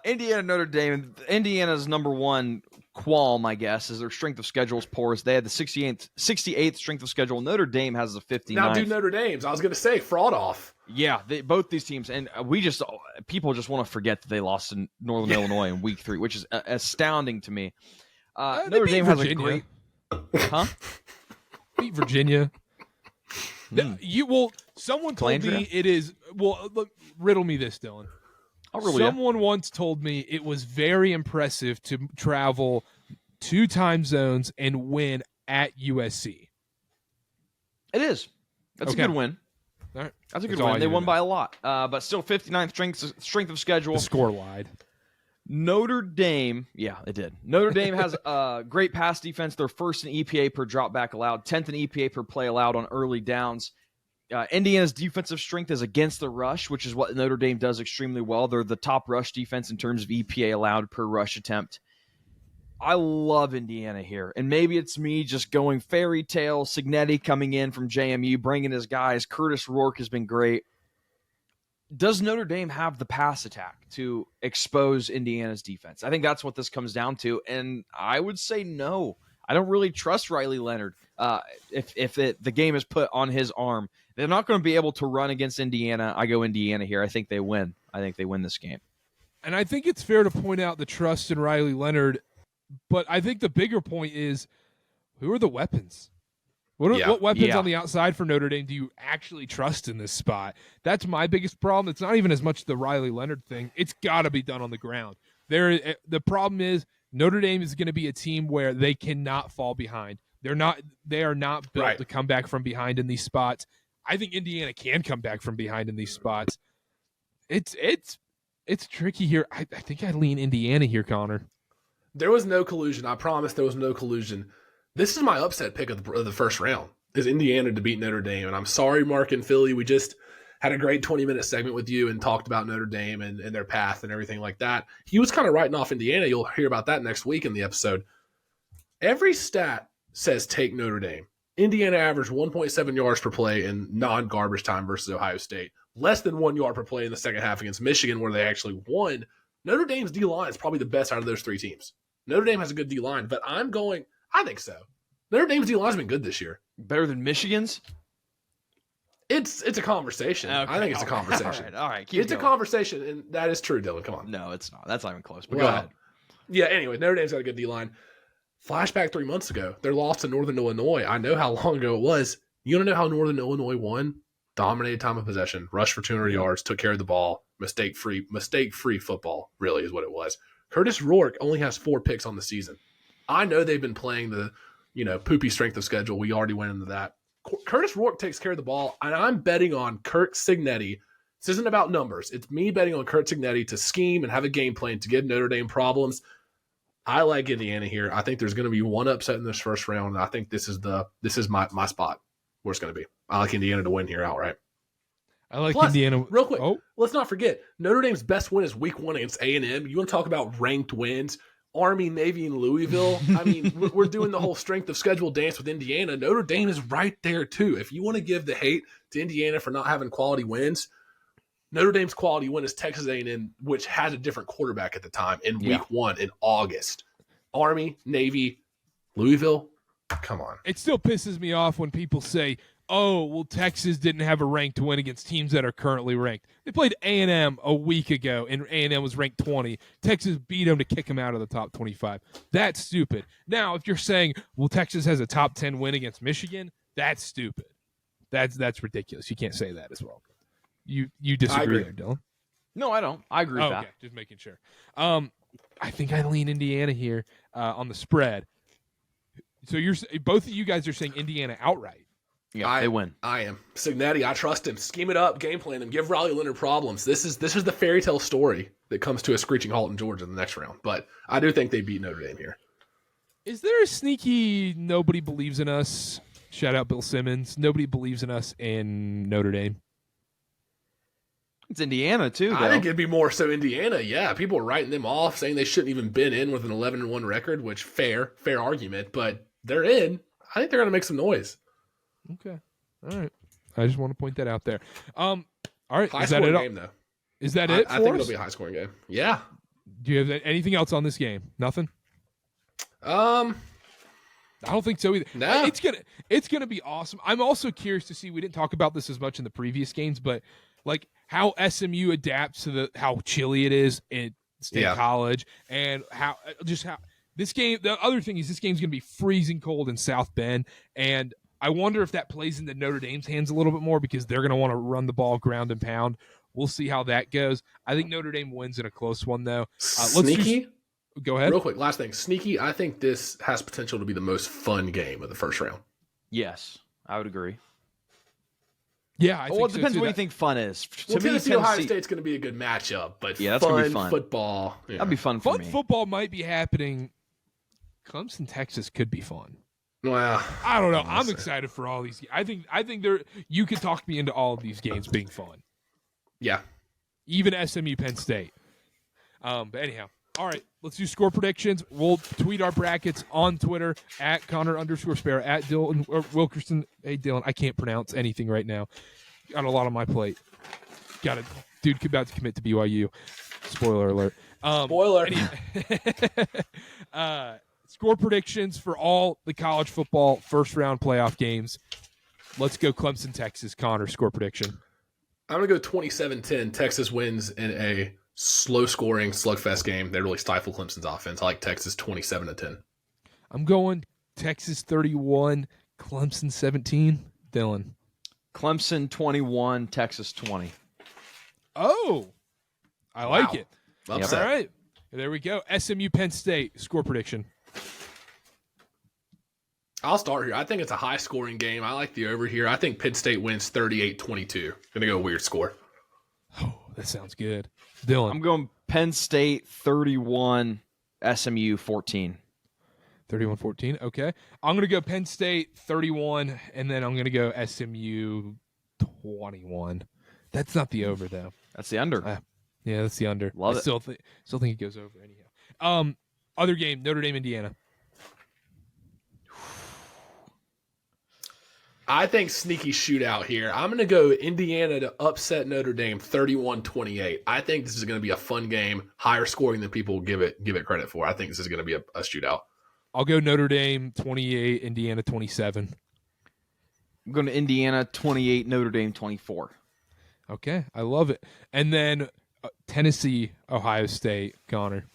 Speaker 1: Indiana, Notre Dame. Indiana's number one qualm, I guess, is their strength of schedule is porous. They had the 68th strength of schedule. Notre Dame has the 59th.
Speaker 3: Now do Notre Dame's. I was going to say fraud off.
Speaker 1: Yeah, both these teams, and people just want to forget that they lost in Northern Illinois in Week 3, which is astounding to me. Notre Dame has a great,
Speaker 2: beat Virginia. Someone told me it is. Well, look, riddle me this, Dylan. Someone once told me it was very impressive to travel 2 time zones and win at USC.
Speaker 1: It is. That's a good win.
Speaker 2: All right.
Speaker 1: That's a good win. They won by a lot, but still 59th strength of schedule.
Speaker 2: The score lied.
Speaker 1: Notre Dame, yeah, it did. Notre Dame has a great pass defense. They're first in EPA per drop back allowed, 10th in EPA per play allowed on early downs. Indiana's defensive strength is against the rush, which is what Notre Dame does extremely well. They're the top rush defense in terms of EPA allowed per rush attempt. I love Indiana here, and maybe it's me just going fairy tale. Signetti coming in from JMU, bringing his guys. Curtis Rourke has been great. Does Notre Dame have the pass attack to expose Indiana's defense? I think that's what this comes down to, and I would say no. I don't really trust Riley Leonard. If the game is put on his arm, they're not going to be able to run against Indiana. I go Indiana here. I think they win. I think they win this game.
Speaker 2: And I think it's fair to point out the trust in Riley Leonard, but I think the bigger point is, who are the weapons? What weapons on the outside for Notre Dame do you actually trust in this spot? That's my biggest problem. It's not even as much the Riley Leonard thing. It's got to be done on the ground. The problem is Notre Dame is going to be a team where they cannot fall behind. They are not built to come back from behind in these spots. I think Indiana can come back from behind in these spots. It's tricky here. I think I lean Indiana here, Connor.
Speaker 3: There was no collusion. I promise there was no collusion. This is my upset pick of the first round, is Indiana to beat Notre Dame. And I'm sorry, Mark and Philly, we just had a great 20-minute segment with you and talked about Notre Dame and their path and everything like that. He was kind of writing off Indiana. You'll hear about that next week in the episode. Every stat says take Notre Dame. Indiana averaged 1.7 yards per play in non-garbage time versus Ohio State. Less than 1 yard per play in the second half against Michigan, where they actually won. Notre Dame's D-line is probably the best out of those three teams. Notre Dame has a good D-line, but I think so. Notre Dame's D-line's been good this year.
Speaker 1: Better than Michigan's?
Speaker 3: It's a conversation.
Speaker 1: Okay,
Speaker 3: I think it's a conversation.
Speaker 1: All right.
Speaker 3: It's a conversation, and that is true, Dylan. Come on.
Speaker 1: No, it's not. That's not even close, but go ahead.
Speaker 3: Yeah, anyway, Notre Dame's got a good D-line. Flashback 3 months ago, their loss to Northern Illinois. I know how long ago it was. You want to know how Northern Illinois won? Dominated time of possession, rushed for 200 yards, took care of the ball, mistake-free football, really is what it was. Curtis Rourke only has 4 picks on the season. I know they've been playing the, poopy strength of schedule. We already went into that. Curtis Rourke takes care of the ball, and I'm betting on Kurt Cignetti. This isn't about numbers. It's me betting on Kurt Cignetti to scheme and have a game plan to give Notre Dame problems. I like Indiana here. I think there's going to be one upset in this first round, and I think this is my spot where it's going to be. I like Indiana to win here outright.
Speaker 2: I like Indiana.
Speaker 3: Real quick, let's not forget, Notre Dame's best win is week 1 against A&M. You want to talk about ranked wins? Army, Navy, and Louisville. I mean, we're doing the whole strength of schedule dance with Indiana. Notre Dame is right there, too. If you want to give the hate to Indiana for not having quality wins, Notre Dame's quality win is Texas A&M, which had a different quarterback at the time in week 1 in August. Army, Navy, Louisville, come on.
Speaker 2: It still pisses me off when people say, oh, well, Texas didn't have a ranked win against teams that are currently ranked. They played A&M a week ago, and A&M was ranked 20. Texas beat them to kick them out of the top 25. That's stupid. Now, if you're saying, well, Texas has a top 10 win against Michigan, that's stupid. That's ridiculous. You can't say that as well. You disagree there, Dylan?
Speaker 1: No, I don't. I agree with that.
Speaker 2: Okay, just making sure. I think I lean Indiana here on the spread. So both of you guys are saying Indiana outright.
Speaker 1: Yeah, they win.
Speaker 3: I am. Cignetti, I trust him. Scheme it up, game plan him, give Riley Leonard problems. This is the fairy tale story that comes to a screeching halt in Georgia in the next round. But I do think they beat Notre Dame here.
Speaker 2: Is there a sneaky nobody believes in us? Shout out Bill Simmons. Nobody believes in us in Notre Dame.
Speaker 1: It's Indiana, too, though.
Speaker 3: I think it'd be more so Indiana. Yeah, people are writing them off, saying they shouldn't even been in with an 11-1 record, which fair argument. But they're in. I think they're going to make some noise.
Speaker 2: Okay. All right. I just want to point that out there. All right.
Speaker 3: High scoring game, though.
Speaker 2: Is that it?
Speaker 3: I think it'll be a high scoring game. Yeah.
Speaker 2: Do you have anything else on this game? Nothing? I don't think so either.
Speaker 3: No.
Speaker 2: It's gonna be awesome. I'm also curious to see. We didn't talk about this as much in the previous games, but like how SMU adapts to how chilly it is at State College, and how this game. The other thing is this game's gonna be freezing cold in South Bend, and I wonder if that plays into Notre Dame's hands a little bit more because they're going to want to run the ball ground and pound. We'll see how that goes. I think Notre Dame wins in a close one, though.
Speaker 3: Sneaky?
Speaker 2: Go ahead.
Speaker 3: Real quick, last thing. Sneaky, I think this has potential to be the most fun game of the first round.
Speaker 1: Yes, I would agree.
Speaker 2: Yeah, I think
Speaker 1: it depends what you think fun is.
Speaker 3: To me, Ohio State's going to be a good matchup, but that's going to be fun football. Yeah.
Speaker 1: That'd be fun for me.
Speaker 2: Fun football might be happening. Clemson, Texas could be fun.
Speaker 3: Well,
Speaker 2: I don't know. I'm excited for all these. I think you could talk me into all of these games being fun.
Speaker 3: Yeah.
Speaker 2: Even SMU Penn State. But anyhow, all right, let's do score predictions. We'll tweet our brackets on Twitter at Karter_Sparrow, at Dylan or Wilkerson. Hey, Dylan, I can't pronounce anything right now. Got a lot on my plate. Got a dude about to commit to BYU. Spoiler alert.
Speaker 3: Spoiler.
Speaker 2: Score predictions for all the college football first-round playoff games. Let's go Clemson, Texas. Connor, score prediction.
Speaker 3: I'm going to go 27-10. Texas wins in a slow-scoring slugfest game. They really stifle Clemson's offense. I like Texas 27-10.
Speaker 2: I'm going Texas 31, Clemson 17. Dylan.
Speaker 1: Clemson 21, Texas 20.
Speaker 2: Oh, I like it.
Speaker 3: Upset.
Speaker 2: All right. There we go. SMU, Penn State, score prediction.
Speaker 3: I'll start here. I think it's a high-scoring game. I like the over here. I think Penn State wins 38-22. Going to go weird score.
Speaker 2: Oh, that sounds good. Dylan.
Speaker 1: I'm going Penn State 31, SMU 14.
Speaker 2: 31-14. Okay. I'm going to go Penn State 31, and then I'm going to go SMU 21. That's not the over, though.
Speaker 1: That's the under.
Speaker 2: Yeah, that's the under.
Speaker 1: Love
Speaker 2: I
Speaker 1: it.
Speaker 2: still think it goes over anyhow. Other game, Notre Dame, Indiana.
Speaker 3: I think sneaky shootout here. I'm going to go Indiana to upset Notre Dame 31-28. I think this is going to be a fun game, higher scoring than people give it credit for. I think this is going to be a shootout.
Speaker 2: I'll go Notre Dame 28, Indiana 27.
Speaker 1: I'm going to Indiana 28, Notre Dame 24.
Speaker 2: Okay, I love it. And then Tennessee, Ohio State, Connor.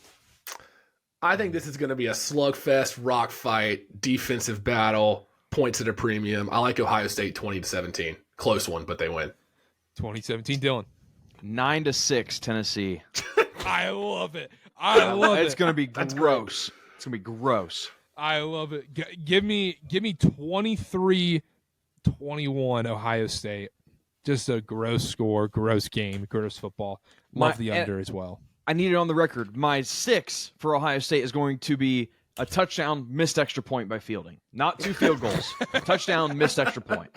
Speaker 3: I think this is going to be a slugfest, rock fight, defensive battle, points at a premium. I like Ohio State 20-17. Close one, but they win.
Speaker 2: 2017, Dylan.
Speaker 1: 9-6, Tennessee.
Speaker 2: I love it. I love it.
Speaker 1: It's going to be gross. It's going to be gross.
Speaker 2: I love it. Give me 23-21 Ohio State. Just a gross score, gross game, gross football. Love the under as well.
Speaker 1: I need it on the record. My 6 for Ohio State is going to be a touchdown, missed extra point by Fielding. Not 2 field goals. Touchdown, missed extra point.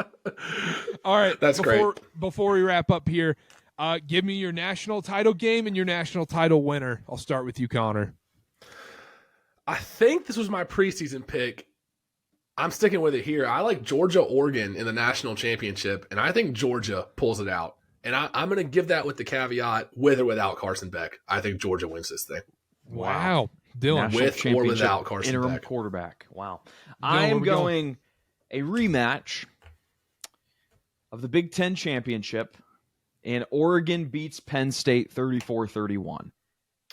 Speaker 2: All right.
Speaker 3: That's great.
Speaker 2: Before we wrap up here, give me your national title game and your national title winner. I'll start with you, Connor.
Speaker 3: I think this was my preseason pick. I'm sticking with it here. I like Georgia-Oregon in the national championship, and I think Georgia pulls it out. And I'm going to give that with the caveat, with or without Carson Beck. I think Georgia wins this thing.
Speaker 2: Wow. Dylan.
Speaker 1: National
Speaker 3: With or without Carson
Speaker 1: interim
Speaker 3: Beck.
Speaker 1: quarterback. Wow.
Speaker 2: Dylan,
Speaker 1: I am
Speaker 2: where we
Speaker 1: going a rematch of the Big Ten championship, and Oregon beats Penn State 34-31.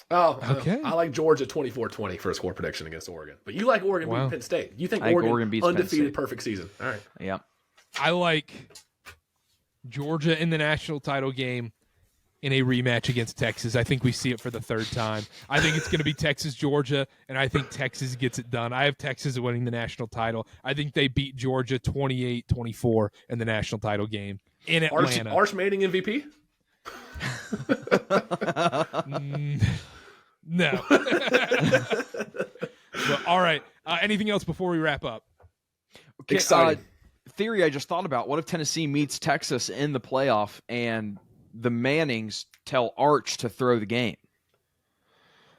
Speaker 3: Oh,
Speaker 2: Okay.
Speaker 3: I like Georgia 24-20 for a score prediction against Oregon. But you like Oregon beating Penn State. You think
Speaker 1: I think
Speaker 3: Oregon
Speaker 1: Oregon beats Penn
Speaker 3: undefeated
Speaker 1: State.
Speaker 3: perfect season. All right.
Speaker 1: Yeah.
Speaker 2: I like Georgia in the national title game in a rematch against Texas. I think we see it for the third time. I think it's going to be Texas-Georgia, and I think Texas gets it done. I have Texas winning the national title. I think they beat Georgia 28-24 in the national title game in Atlanta.
Speaker 3: Arch Manning MVP?
Speaker 2: No. But, all right. Anything else before we wrap up?
Speaker 1: Okay,
Speaker 3: Exciting.
Speaker 1: Theory I just thought about. What if Tennessee meets Texas in the playoff and the Mannings tell Arch to throw the game?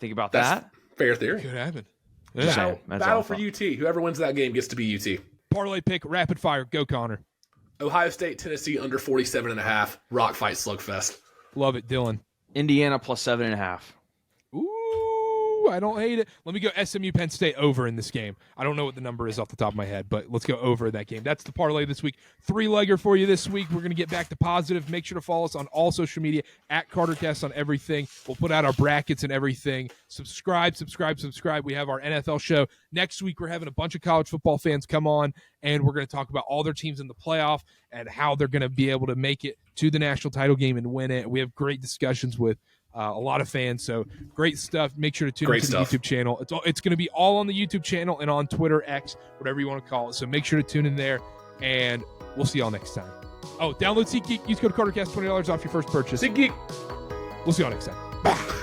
Speaker 1: Think about
Speaker 3: That's
Speaker 1: that.
Speaker 3: fair theory.
Speaker 2: Could happen.
Speaker 1: Just
Speaker 3: Battle,
Speaker 1: saying. That's
Speaker 3: battle
Speaker 1: all
Speaker 3: for
Speaker 1: I
Speaker 3: UT. Whoever wins that game gets to be UT.
Speaker 2: Parlay pick, rapid fire. Go, Connor.
Speaker 3: Ohio State, Tennessee under 47.5. Rock fight slugfest.
Speaker 2: Love it, Dylan.
Speaker 1: Indiana plus 7.5.
Speaker 2: Ooh, I don't hate it. Let me go SMU Penn State over in this game. I don't know what the number is off the top of my head, but let's go over that game. That's the parlay this week. 3-legger for you this week. We're going to get back to positive. Make sure to follow us on all social media at KarterKast on everything. We'll put out our brackets and everything. Subscribe. We have our NFL show. Next week, we're having a bunch of college football fans come on, and we're going to talk about all their teams in the playoff and how they're going to be able to make it to the national title game and win it. We have great discussions with a lot of fans, so great stuff. Make sure to tune into the YouTube channel. It's going to be all on the YouTube channel and on Twitter, X, whatever you want to call it. So make sure to tune in there, and we'll see y'all next time. Oh, download SeatGeek. Use code KarterKast, $20 off your first purchase.
Speaker 3: SeatGeek.
Speaker 2: We'll see y'all next time. Bye.